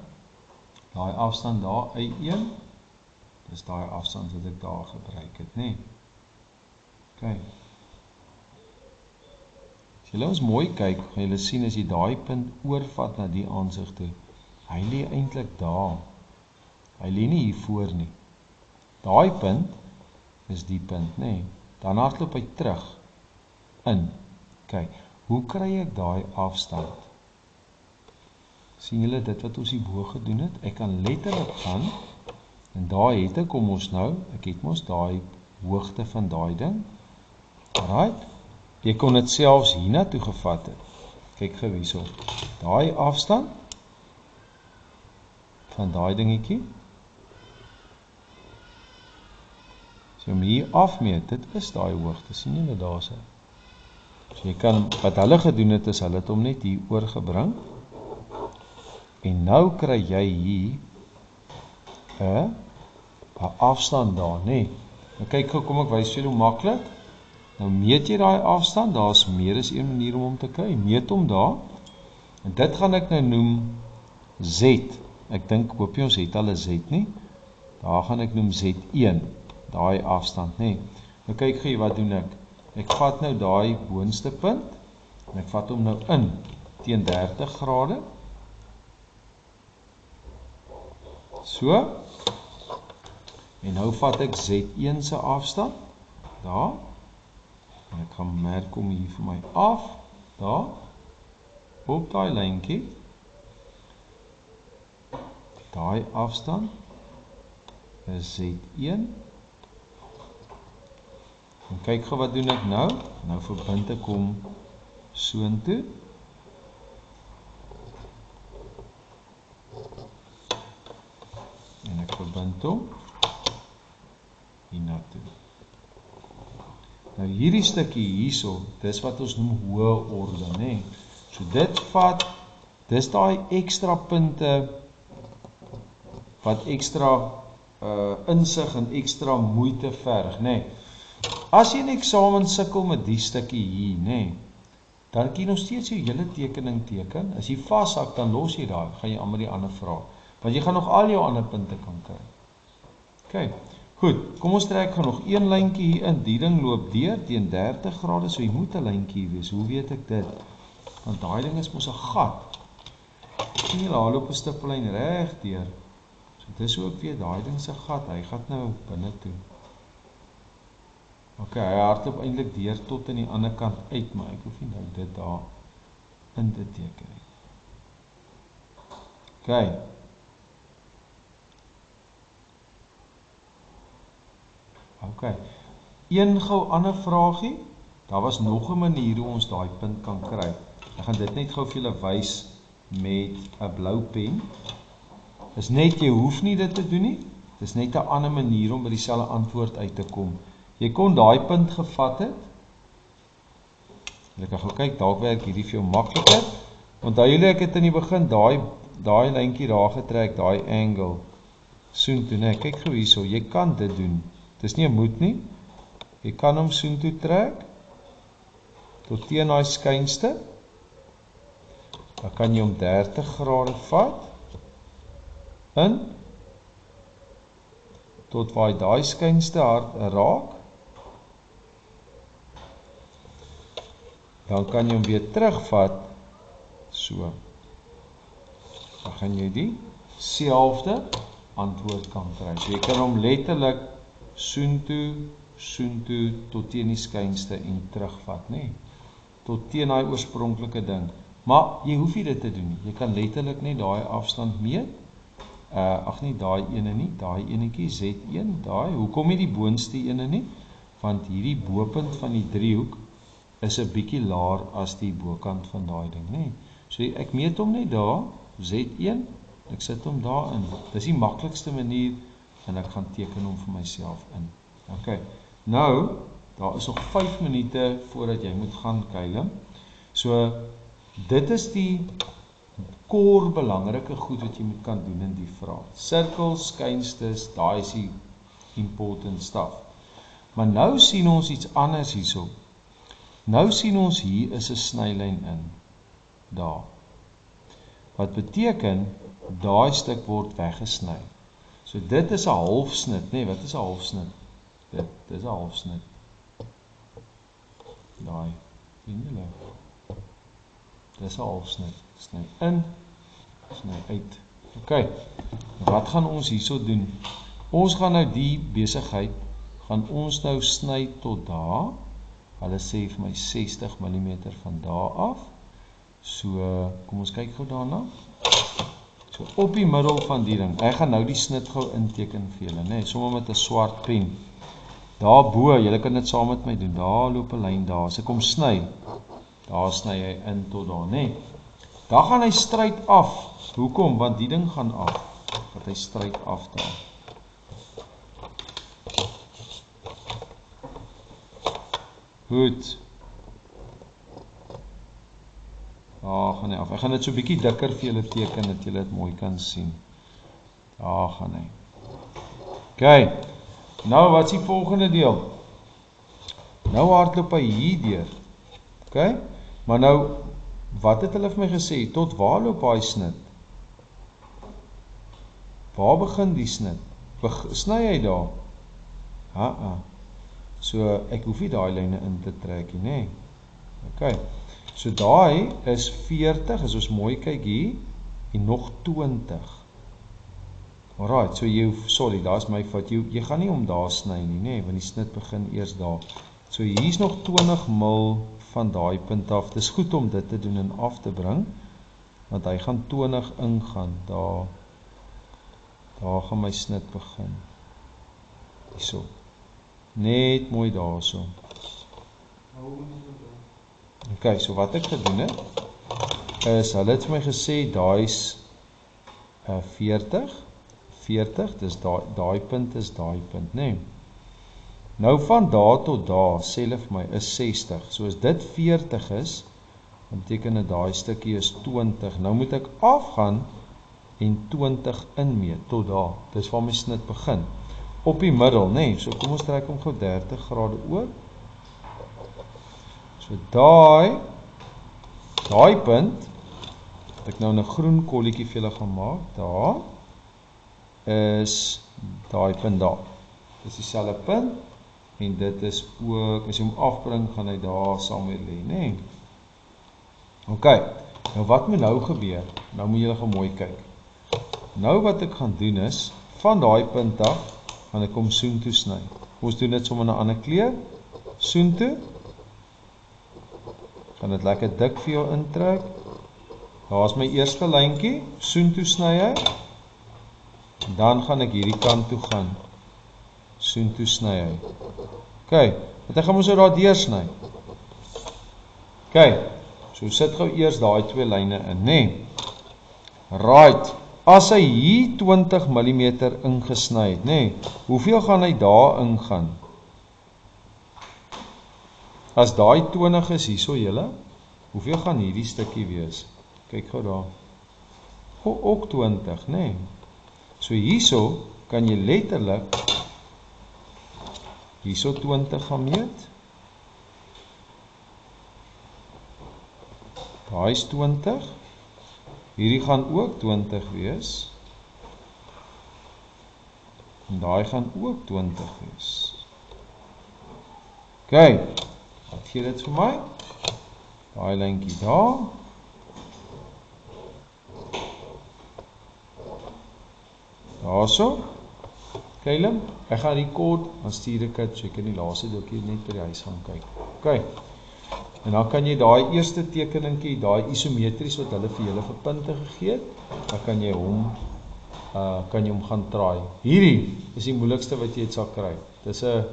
Daai afstand daar Y1. Dis daai afstand wat ek daar gebruik het, nee. OK. As julle ons mooi kyk, gaan julle sien as jy daai punt oorvat na die aansig toe. Hy lê eintlik daar. Hy lê nie hier voor nie. Daai punt is die punt, nee. Dan hardloop hy terug in. OK. Hoe kry ek daai afstand? Sien julle dit wat ons hierbo gedoen het? Ek kan letterlik gaan en daar het ek kom ons nou, ek het mos daai hoogte van daai ding. Alright. Jy kon dit selfs hierna toe gevat het. Kyk gou hierso. Daai afstand van daai dingetjie. As jy hom hier afmeet, dit is daai hoogte. Sien julle daar so? So jy kan, wat hulle gedoen het, is hulle het hom net hier oorgebring. En nou kry jy hier 'n afstand daar, nee. Nou kyk gou, kom ek wys julle hoe maklik. Nou meet jy daai afstand, daar's meer as een manier om hom te kry. Meet hom daar. En dit gaan ek nou noem Z. Ek dink hoop jy ons het al 'n Z nie. Daar gaan ek noem Z1. Daai afstand, nee. Nou kyk gou, wat doen ek? Ek vat nou daai boonste punt, en ek vat hom nou in, teen 30 grade. So, en nou vat ek Z1 se afstand, daar, en ek gaan merk om hier vir my af, daar, op daai lyntjie, daai afstand, is Z1, en kyk gou wat doen ek nou, nou verbind ek hom soontoe, en ek verbind hom hiernatoe. Nou hierdie stukkie hierso, dis wat ons noem hoë orde, nê? So dit vat, dis daai ekstra punte wat ekstra insig en ekstra moeite verg, nê? As jy in eksamen sukkel met die stukkie hier, nê, dan kan jy nog steeds jou hele tekening teken. As jy vashak, dan los jy daar, gaan jy aan met die ander vraag. Want jy gaan nog al jou ander punte kan kry. OK, goed, kom ons trek gaan nog een lyntjie hier in. Die ding loop deur teen 30 grade, so jy moet 'n lyntjie wees. Hoe weet ek dit? Want daai ding is mos 'n gat. Sien jy, daar loop 'n stippellyn reg deur. So dis ook weer daai ding se gat. Hy gaan nou binne toe. OK, hy hardloop eintlik deur tot aan die ander kant uit, maar ek hoef nie nou dit daar in te teken nie. OK. OK. Een gou ander vraagie. Daar was nog 'n manier hoe ons daai punt kan kry. Ek gaan dit net gou vir julle wys met 'n blou pen. Dis net, jy hoef nie dit te doen nie. Dis net 'n ander manier om by dieselfde antwoord uit te kom. Jy kon daai punt gevat het. Ek gaan kyk, dalk werk hierdie vir jou makliker. Onthou julle, ek het in die begin daai lyntjie daar getrek, daai angle. Soontoe, nee, kyk gou hierso, jy kan dit doen. Dis nie 'n moet nie. Jy kan hom soontoe trek tot teen daai skynste. Dan kan jy hom 30 grade vat in tot waar daai skynste hard raak. Dan kan jy hom weer terugvat so. Dan gaan jy die selfde antwoord kan kry. So jy kan hom letterlik soontoe tot teen die skynste en terugvat, nê? Tot teen daai oorspronklike ding. Maar jy hoef nie dit te doen nie. Jy kan letterlik net daai afstand meet. Ag nee, daai ene nie, daai enetjie Z1, daai. Hoekom nie die boonste ene nie? Want hierdie bopunt van die driehoek is 'n bietjie laer as die bokant van daai ding, nê? So ek meet hom net daar, Z1, ek sit hom daar in. Dis die maklikste manier en ek gaan teken hom vir myself in. OK. Nou, daar is nog 5 minute voordat jy moet gaan kuilem. So dit is die core belangrike goed wat jy moet kan doen in die vraag. Sirkels, skynstes, daai is die important stuff. Maar nou sien ons iets anders hierso. Nou sien ons hier is 'n snylyn in. Daar. Wat beteken daai stuk word weggesny. So dit is 'n halfsnit, nee, wat is 'n halfsnit? Dit is 'n halfsnit. Daai. Sien julle? Dis 'n halfsnit. Sny in, sny uit. OK. Wat gaan ons hierso doen? Ons gaan nou die besigheid gaan ons nou sny tot daar. Hulle sê vir my 60 mm van daar af. So kom ons kyk gou daarna. So op die middel van die ding. Ek gaan nou die snit gou inteken vir julle, nê, sommer met 'n swart pen. Daar bo, julle kan dit saam met my doen. Daar loop 'n lyn daar. As ek hom sny, daar sny hy in tot daar, nê. Daar gaan hy stryd af. Hoekom? Want die ding gaan af. Dat hy stryd af daar. Goed. Daar gaan hy af. Ek gaan dit so 'n bietjie dikker vir julle teken dat julle dit mooi kan sien. Daar gaan hy. OK. Nou wat is die volgende deel? Nou hardloop hy hier deur. OK? Maar nou wat het hulle vir my gesê? Tot waar loop daai snit? Waar begin die snit? Sny hy daar? So ek hoef nie daai lyne in te trek nie, nê. OK. So daai is 40, as ons mooi kyk hier, en nog 20. Alright, so jy hoef, sorry, daar is my fout, jy gaan nie om daar sny nie, nê, want die snit begin eers daar. So hier is nog 20 mil van daai punt af. Dis goed om dit te doen en af te bring, want hy gaan 20 ingaan, daar gaan my snit begin. Hierso. Net mooi daarso. OK, so wat ek gedoen het, is, hulle het vir my gesê, daai is 40, dis daai punt is daai punt, nê. Nou van daar tot daar, sê hulle vir my, is 60. So as dit 40 is, dan beteken dit daai stukkie is 20. Nou moet ek afgaan en 20 inmeet tot daar. Dis waar my snit begin. Op die middel, nê. So kom ons trek hom gou 30 grade oor. So daai punt, wat ek nou 'n groen kolletjie vir julle gaan maak, daar is daai punt daar. Dis dieselfde punt, en dit is ook, as jy hom afbring, gaan hy daar saam weer lê, nê. OK, nou wat moet nou gebeur? Nou moet julle gaan mooi kyk. Nou wat ek gaan doen is, van daai punt af, gaan ek hom soontoe sny. Ons doen dit sommer 'n ander kleur. Soontoe. Gaan dit lekker dik vir jou intrek. Daar is my eerste lyntjie. Soontoe sny hy. Dan gaan ek hierdie kant toe gaan. Soontoe sny hy. OK, want ek gaan mos nou daar deursny. OK, so sit gou eers daai twee lyne in, nê. Right. As hy hier 20 mm ingesny het, nê, hoeveel gaan hy daar ingaan? As daai 20 is hierso julle, hoeveel gaan hierdie stukkie wees? Kyk gou daar. Ook 20, nê. So hierso kan jy letterlik hierso 20 gaan meet. Daai is 20. Hierdie gaan ook 20 wees. En daai gaan ook 20 wees. OK. Wat gee dit vir my? Daai lyntjie daar. Daarso. Caleb, ek gaan rekord, dan stuur ek dit, so ek kan die laaste doekie net by die huis gaan kyk. OK. En dan kan jy daai eerste tekeningkie, daai isometries wat hulle vir julle vir punte gegee het, dan kan jy hom gaan traai. Hierdie is die moeilikste wat jy sal kry. Dis 'n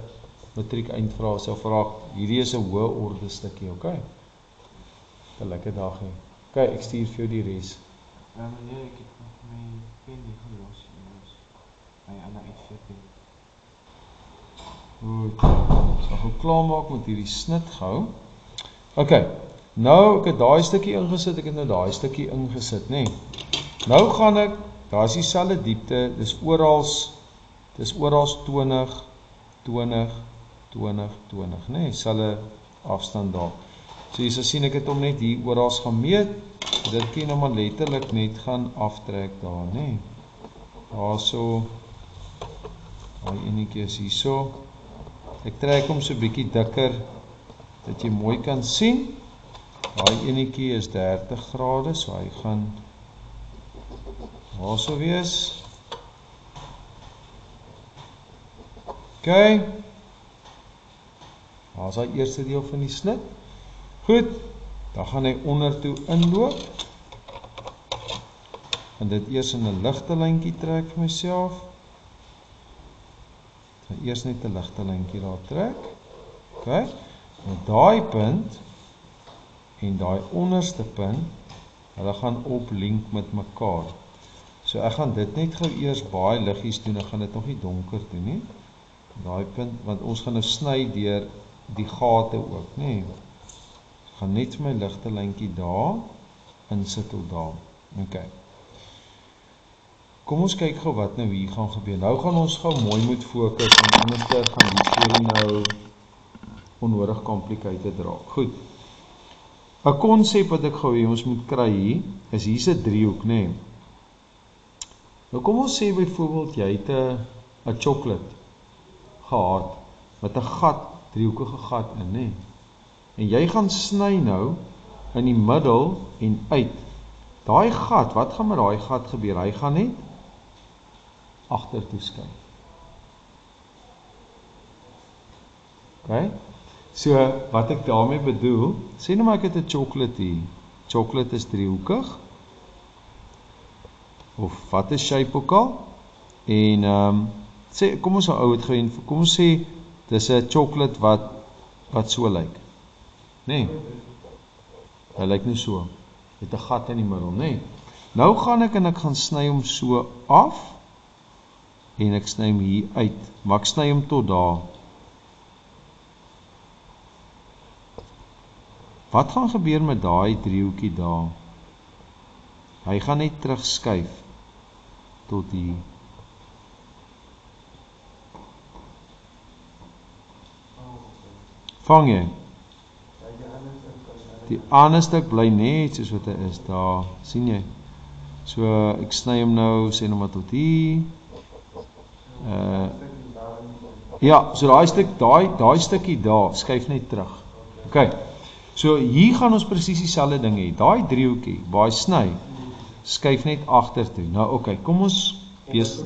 matriek eindvraag, sou vraag. Hierdie is 'n hoë orde stukkie, OK? 'n Lekker dag hê. OK, ek stuur vir jou die res. Nee, ek het my pen nie gelos. My ander uitvloei. Goed. So gou klaar maak met hierdie snit gou. OK. Nou ek het daai stukkie ingesit, ek het nou daai stukkie ingesit, nê. Nou gaan ek, daar is dieselfde diepte, dis oral 20, 20, 20, 20, nê, dieselfde afstand daar. So jy sal sien ek het hom net hier oral gaan meet. Dit kan nou maar letterlik net gaan aftrek daar, nê. Daarso. Daai enetjie is hierso. Ek trek hom so 'n bietjie dikker dat jy mooi kan sien. Daai enetjie is 30 grade, so hy gaan daarso wees. OK. Daar's daai eerste deel van die snit. Goed. Dan gaan hy onder toe inloop. En dit eers in 'n ligte lyntjie trek vir myself. Eers net 'n ligte lyntjie daar trek. OK. Nou daai punt en daai onderste punt, hulle gaan oplink met mekaar. So ek gaan dit net gou eers baie liggies doen. Ek gaan dit nog nie donker doen nie. Daai punt, want ons gaan nou sny deur die gate ook, nê. Ek gaan net my ligte lyntjie daar insit tot daar. OK. Kom ons kyk gou wat nou hier gaan gebeur. Nou gaan ons gou mooi moet fokus en anders gaan die storie nou onnodig complicated raak. Goed. 'n Konsep wat ek gou hê ons moet kry hier is hier's 'n driehoek, nê. Nou kom ons sê byvoorbeeld jy het 'n chocolate gehad met 'n gat driehoekige gat in, nê? En jy gaan sny nou in die middel en uit. Daai gat, wat gaan met daai gat gebeur? Hy gaan net agtertoe skuif. Okay? So, wat ek daarmee bedoel, sê nou maar ek het 'n chocolate hier. Chocolate is driehoekig, of wat is shape ook al, en sê, kom ons hou dit gou, kom ons sê, dis 'n chocolate wat so lyk, nê? Hy lyk nie so, met 'n gat in die middel, nê? Nou gaan ek en ek gaan sny hom so af, en ek sny hom hier uit, maar ek sny hom tot daar. Wat gaan gebeur met daai driehoekie daar? Hy gaan net terugskuif tot hier. Vang jy? Die ander stuk bly net soos wat hy is daar, sien jy? So ek sny hom nou, sê nou maar tot hier. Ja, so daai stukkie daar skuif net terug. OK. So hier gaan ons presies dieselfde ding hê. Daai driehoekie, waar hy sny, skuif net agtertoe. Nou OK, kom ons wees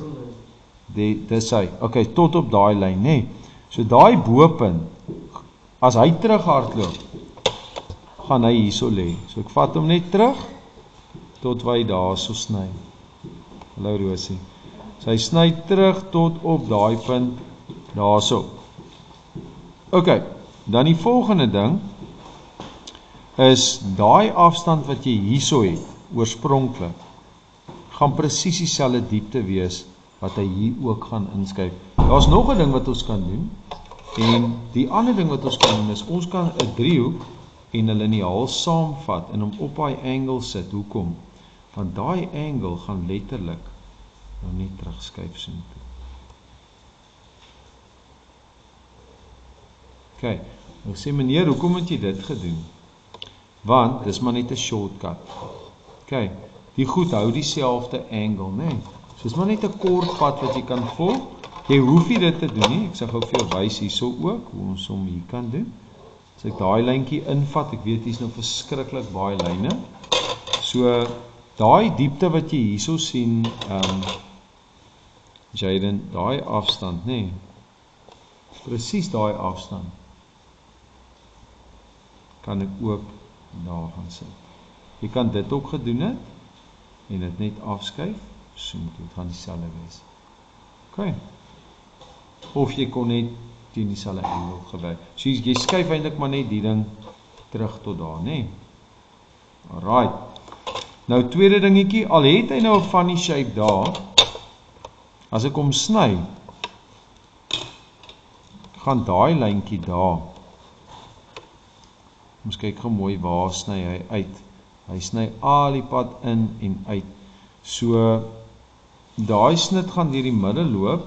dis hy. OK, tot op daai lyn, nê. So daai bopunt, as hy terughardloop, gaan hy hierso lê. So ek vat hom net terug tot waar hy daarso sny. Hallo Rosie. So hy sny terug tot op daai punt daarso. OK, dan die volgende ding is daai afstand wat jy hierso het, oorspronklik, gaan presies dieselfde diepte wees wat hy hier ook gaan inskuif. Daar's nog 'n ding wat ons kan doen. En die ander ding wat ons kan doen is, ons kan 'n driehoek en 'n liniaal saamvat en hom op daai angle sit. Hoekom? Want daai angle gaan letterlik nou net terugskuif so toe. OK, nou sê meneer, hoekom het jy dit gedoen? Want dis maar net 'n shortcut. OK, die goed hou dieselfde angle, né? So dis maar net 'n kort pad wat jy kan volg. Jy hoef nie dit te doen nie. Ek sal gou vir jou wys hierso ook hoe ons hom hier kan doen. As ek daai lyntjie invat, ek weet hier's nou verskriklik baie lyne. So daai diepte wat jy hierso sien, Jaden, daai afstand, nê? Presies daai afstand kan ek ook daar gaan sit. Jy kan dit ook gedoen het en dit net afskuif, so dit gaan dieselfde wees. OK. Of jy kon net teen dieselfde angle gebruik. So jy skuif eintlik maar net die ding terug tot daar, nê? Alright. Nou tweede dingetjie, al het hy nou 'n funny shape daar, as ek hom sny, gaan daai lyntjie daar. Ons kyk gou mooi waar sny hy uit. Hy sny al die pad in en uit. So daai snit gaan deur die middel loop.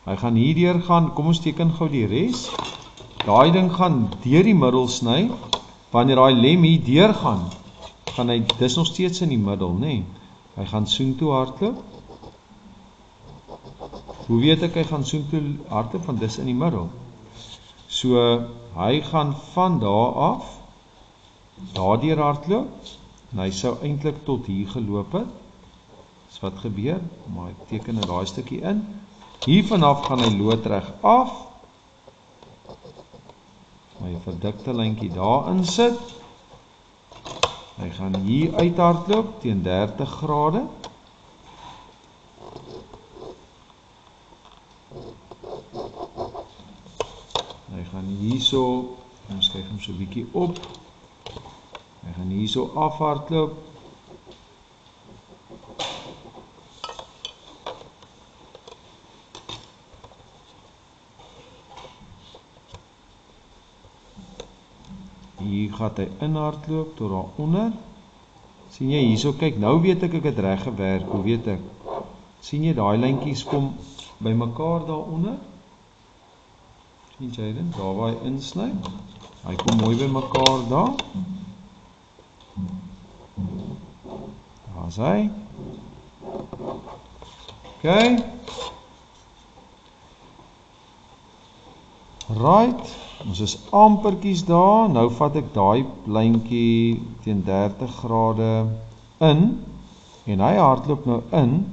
Hy gaan hierdeur gaan, kom ons teken gou die res. Daai ding gaan deur die middel sny. Wanneer daai lem hier deur gaan hy, dis nog steeds in die middel, nê? Hy gaan soontoe hardloop. Hoe weet ek hy gaan soontoe hardloop? Want dis in die middel. So hy gaan van daar af daardeur hardloop. En hy sou eintlik tot hier geloop het. Dis wat gebeur, maar ek teken nou daai stukkie in. Hier vanaf gaan hy loodreg af. My verdikte lyntjie daar insit. Hy gaan hier uithardloop teen 30 grade. Hy gaan hierso, ons kyk hom so 'n bietjie op. Hy gaan hierso afhardloop. Hier gaan hy inhardloop tot daaronder. Sien jy hierso, kyk, nou weet ek het reg gewerk. Hoe weet ek? Sien jy daai lyntjies kom bymekaar daaronder? Sien jy dit? Daar waar hy insny. Hy kom mooi bymekaar daar. Daar's hy. OK. Right, ons is amperkies daar, nou vat ek daai lyntjie teen 30 grade in, en hy hardloop nou in,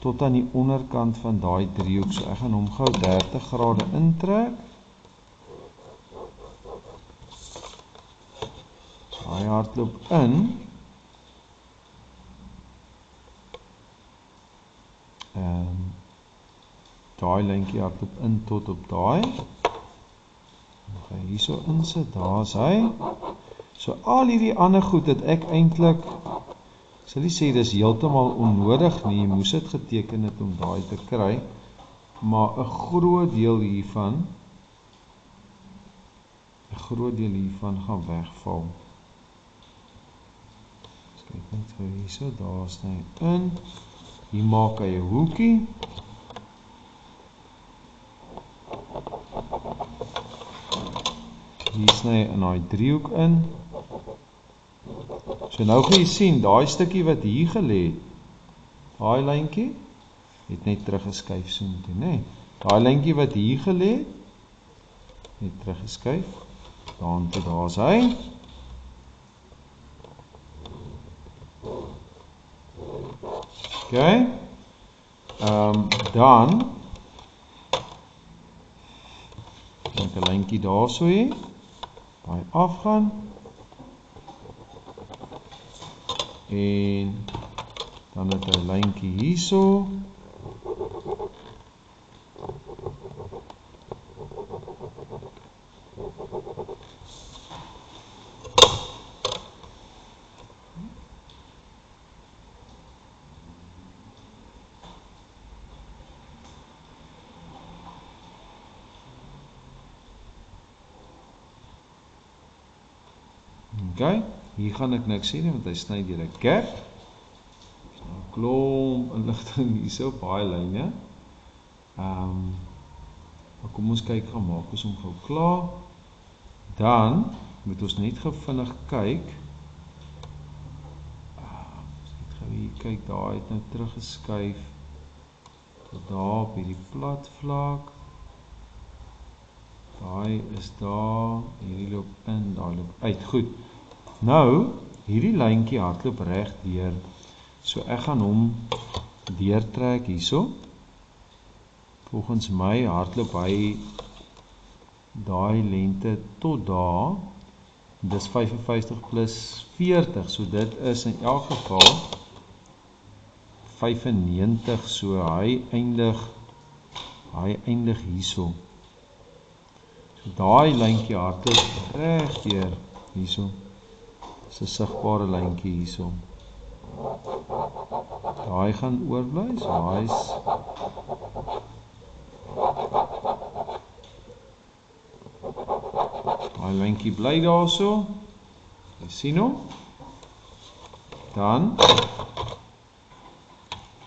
tot aan die onderkant van daai driehoek, so ek gaan hom gou 30 grade intrek, so hy hardloop in, en daai lyntjie hardloop in tot op daai, ga hier so insit, daar is hy. So al hierdie ander goed het ek eintlik, ek sal nie sê dis heeltemal onnodig nie, jy moes dit geteken het om daai te kry, maar 'n groot deel hiervan gaan wegval. Dus kyk net gou hier so, daar sny in, hier maak hy 'n hoekie, hier sny in daai driehoek in. So nou gaan jy sien, daai stukkie wat hier gelê het, daai lyntjie het net teruggeskuif so toe, nê? Daai lyntjie wat hier gelê het, net teruggeskuif. Daartoe, daar's hy. Okay. Dan ek 'n lyntjie daar so hier. Daai afgaan. En dan het 'n lyntjie hierso. Okay, hier gaan ek niks sien, want hy sny deur 'n gap. Nou klomp inligting hierso, baie lyne. Maar kom ons kyk, gaan maak ons hom gou klaar. Dan moet ons net gou vinnig kyk. Net gou hier kyk, daar het nou teruggeskuif tot daar op hierdie plat vlak. Daai is daar, hierdie loop in, daai loop uit. Goed. Nou, hierdie lyntjie hardloop reg deur. So ek gaan hom deurtrek hierso. Volgens my hardloop hy daai lengte tot daar. Dis 55 plus 40, so dit is in elk geval 95, so hy eindig hierso. So daai lyntjie hardloop reg deur hierso. Dis 'n sigbare lyntjie hierso. Daai gaan oorbly, so hy's daai lyntjie bly daarso. Jy sien hom. Dan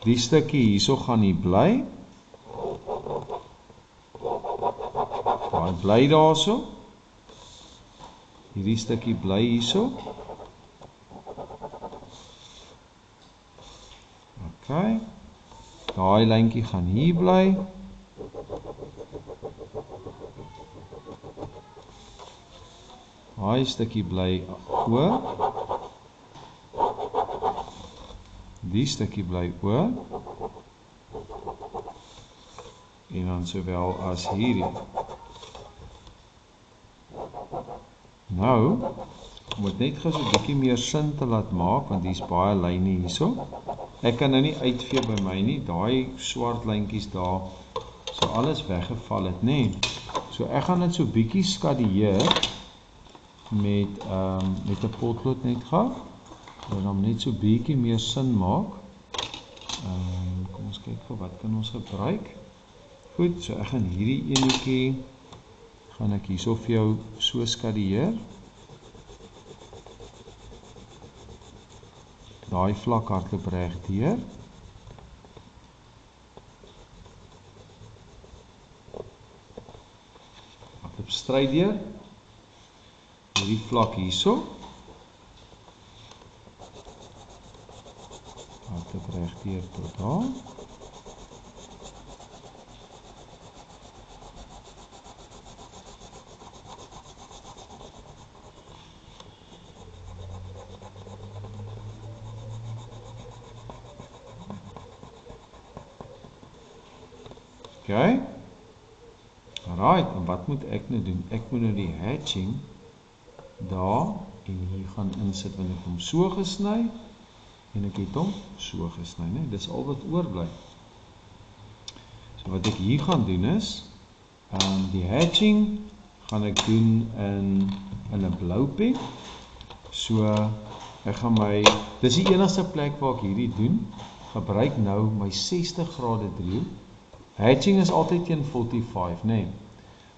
die stukkie hierso gaan nie bly. Daai bly daarso. Hierdie stukkie bly hierso. Okay. Daai lyntjie gaan hier bly. Daai stukkie bly oor. Die stukkie bly oor. En dan sowel as hierdie. Nou, om het net gou so 'n bietjie meer sin te laat maak, want hier's baie lyne hierso. Ek kan nou nie uitvee by my nie, daai swart lyntjies daar, so alles weggeval het, nê. So ek gaan dit so bietjie skadieer met 'n potlood net gou. Dat hom net so bietjie meer sin maak. Kom ons kyk vir wat kan ons gebruik. Goed, so ek gaan hierdie enetjie gaan ek hierso vir jou so skadieer. Daai vlak hardloop reg deur. Hardloop stryd deur. Hierdie vlak hierso. Hardloop reg deur tot daar. Okay? Alright, en wat moet ek nou doen? Ek moet nou die hatching daar en hier gaan insit, want ek hom so gesny en ek het hom so gesny, né? Dis al wat oorbly. So wat ek hier gaan doen is, die hatching gaan ek doen in 'n blou pen. So ek gaan dis die enigste plek waar ek hierdie doen. Gebruik nou my 60 grade driehoek. Hatching is altyd teen 45, né?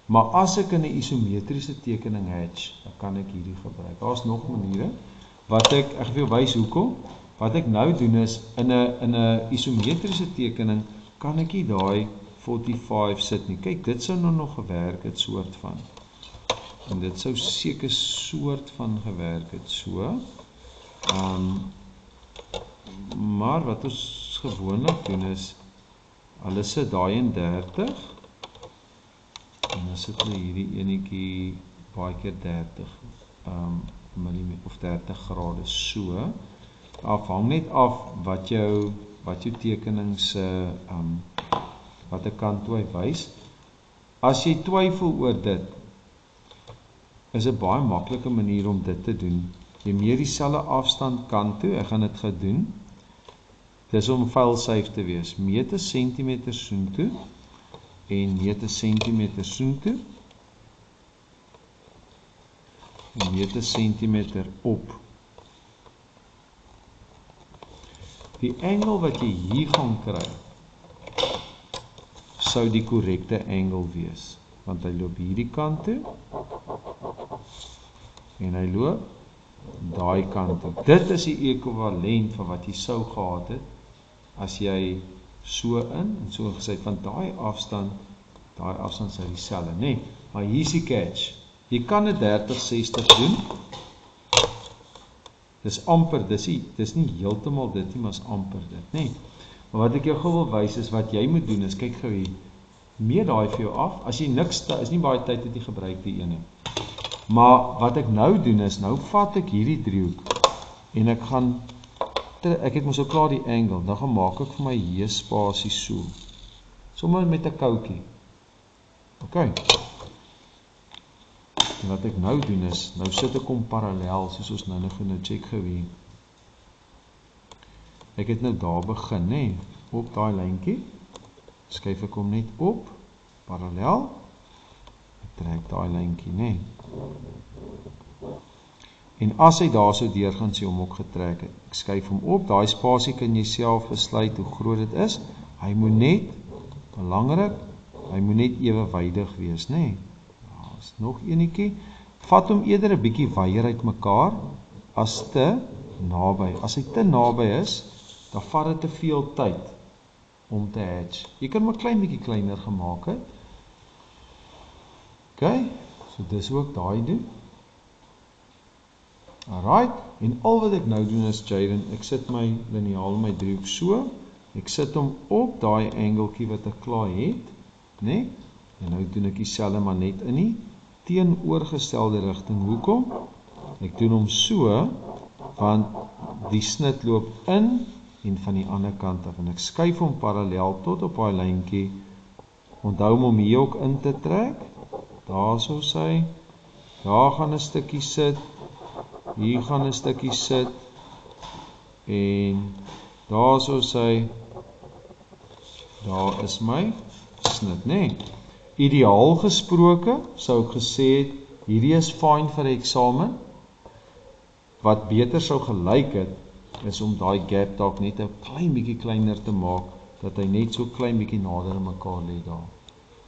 Maar as ek in 'n isometriese tekening hatch, dan kan ek hierdie gebruik. Daar's nog maniere wat ek gaan vir jou wys hoekom. Wat ek nou doen is in 'n isometriese tekening kan ek nie daai 45 sit nie. Kyk, dit sou nou nog gewerk het soort van. En dit sou seker soort van gewerk het so. Maar wat ons gewoonlik doen is, hulle sit daai in 30 en dan sit hulle hierdie enetjie baie keer 30 millimeter of 30 grade so. Hang net af wat jou tekening se watter kant toe hy wys. As jy twyfel oor dit, is 'n baie maklike manier om dit te doen. Jy meer dieselfde afstand kant toe, ek gaan dit gedoen. Dis om file-safe te wees. Meet 'n sentimeter soontoe en meet 'n sentimeter soontoe. En meet 'n sentimeter op. Die angle wat jy hier gaan kry, sou die korrekte angle wees, want hy loop hierdie kant toe en hy loop daai kant toe. Dit is die ekwivalent van wat jy sou gehad het as jy so in en so gesê van daai afstand sou dieselfde, né? Maar hier is die catch. Jy kan 'n 30-60 doen. Dis amper, dis nie heeltemal dit nie, maar is amper dit, né? Maar wat ek jou gou wil wys is wat jy moet doen is, kyk gou hier. Meet daai vir jou af. As jy niks is nie baie tyd het jy gebruik die ene. Maar wat ek nou doen is, nou vat ek hierdie driehoek en ek het mos so klaar die angle, dan gaan maak ek vir my hier spasie so. Sommer met 'n koutjie. OK. En wat ek nou doen is, nou sit ek hom parallel, soos ons nou check gou hier. Ek het nou daar begin, né? Op daai lyntjie. Skuif ek hom net op, parallel. Ek trek daai lyntjie, né? En as hy daar so deur gaan, sê hom ook getrek het. Ek skuif hom op, daai spasie kan jy self besluit hoe groot dit is. Hy moet net, belangrik, hy moet net ewewydig wees, né? Daar's nog enetjie. Vat hom eerder 'n bietjie wyer uit mekaar as te naby. As hy te naby is, dan vat dit te veel tyd om te hatch. Jy kan maar klein bietjie kleiner gemaak het. OK, so dis ook daai doen. Alright, en al wat ek nou doen is, Jaden, ek sit my liniaal in my driehoek so, ek sit hom op daai angeltjie wat ek klaar het, né? En nou doen ek dieselfde maar net in die teenoorgestelde rigting. Hoekom? Ek doen hom so, want die snit loop in en van die ander kant af, en ek skuif hom parallel tot op daai lyntjie. Onthou om hier ook in te trek. Daar sou sy, daar gaan 'n stukkie sit, hier gaan 'n stukkie sit, en daar sou sy, daar is my snit, né? Ideaal gesproke sou ek gesê het, hierdie is fyn vir 'n eksamen. Wat beter sou gelyk het, is om daai gap dalk net 'n klein bietjie kleiner te maak, dat hy net so klein bietjie nader aan mekaar lê daar.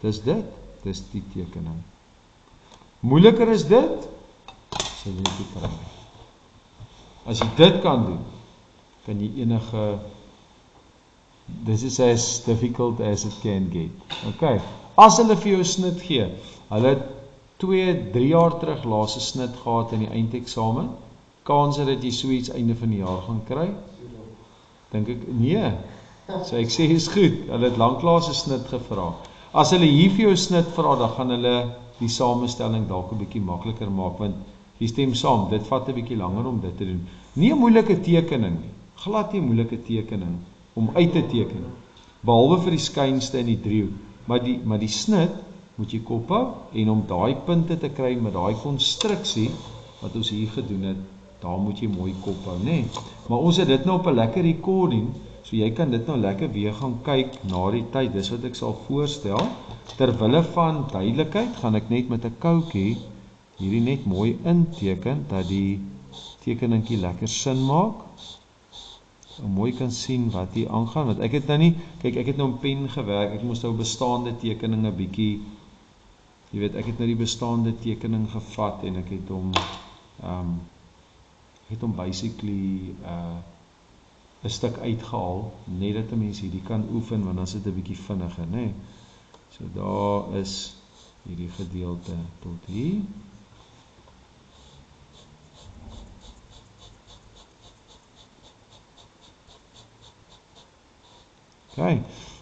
Dis dit, dis die tekening. Moeiliker is dit, sal jy dit kry. As jy dit kan doen, kan jy enige, this is as difficult as it can get. Okay. As hulle vir jou snit gee, hulle het 2-3 jaar terug laaste snit gehad in die eindeksamen, kans dat jy so iets einde van die jaar gaan kry? Dink ek, nee. So ek sê, is goed, hulle het lanklaas 'n snit gevra. As hulle hier vir jou snit vra, dan gaan hulle die samestelling dalk 'n bietjie makliker maak, want jy stem saam, dit vat 'n bietjie langer om dit te doen. Nie 'n moeilike tekening nie, glad nie 'n moeilike tekening om uit te teken, behalwe vir die skynste in die driehoek. Maar die snit moet jy kop hou, en om daai punte te kry met daai konstruksie, wat ons hier gedoen het, daar moet jy mooi kop hou, nee. Maar ons het dit nou op 'n lekker recording, so jy kan dit nou lekker weer gaan kyk na die tyd, dis wat ek sal voorstel. Terwille van duidelikheid, gaan ek net met 'n koutjie hierdie net mooi inteken, dat die tekeningkie lekker sin maak, en mooi kan sien wat hier aangaan, want ek het nou nie, kyk ek het nou 'n pen gewerk, ek moes nou bestaande tekeninge bietjie, jy weet, ek het nou die bestaande tekening gevat, en ek het hom basically 'n stuk uitgehaal, net dat 'n mens hierdie kan oefen, want dan is dit 'n bietjie vinniger, nee. So daar is hierdie gedeelte tot hier. Okay.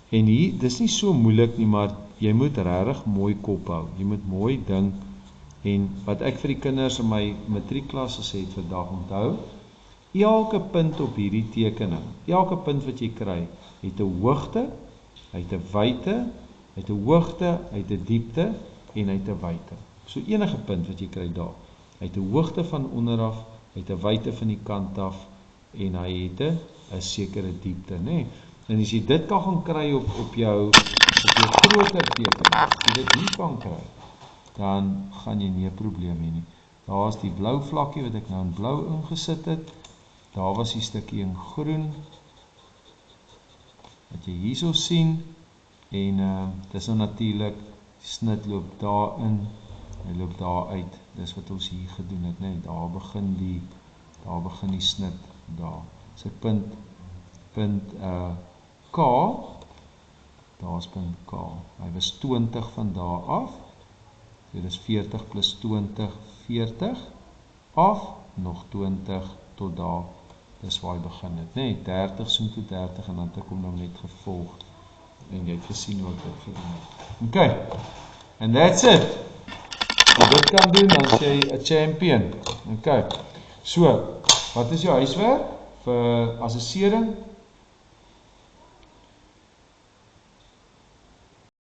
En hier, dis nie so moeilik nie, maar jy moet regtig mooi kop hou. Jy moet mooi dink, en wat ek vir die kinders in my matriekklas gesê het vandag onthou, elke punt op hierdie tekening, elke punt wat jy kry, het 'n hoogte, het 'n wyte, het 'n hoogte, het 'n diepte en het 'n wyte. So enige punt wat jy kry daar, het 'n hoogte van onderaf, het 'n wyte van die kant af en hy het 'n sekere diepte, nee. En as jy dit kan gaan kry op jou groter tekening, as jy dit nie kan kry, dan gaan jy nie 'n probleem hê nie. Daar is die blou vlakkie wat ek nou in blou ingesit het. Daar was die stukkie in groen wat jy hierso sien, en dis nou natuurlik, die snit loop daar in, hy loop daar uit, dis wat ons hier gedoen het, nee, daar begin die snit, daar, so punt K, daar is punt K, hy was 20 van daar af, so dis 40 plus 20, 40, af, nog 20 tot daar, dis waar hy begin het, nee, 30 soom tot 30, en dan het ek hom nou net gevolg, en jy het gesien wat ek gedoen het. Okay, and that's it. As jy dit kan doen, dan is jy 'n champion. Okay, so, wat is jou huiswerk? Vir assessering,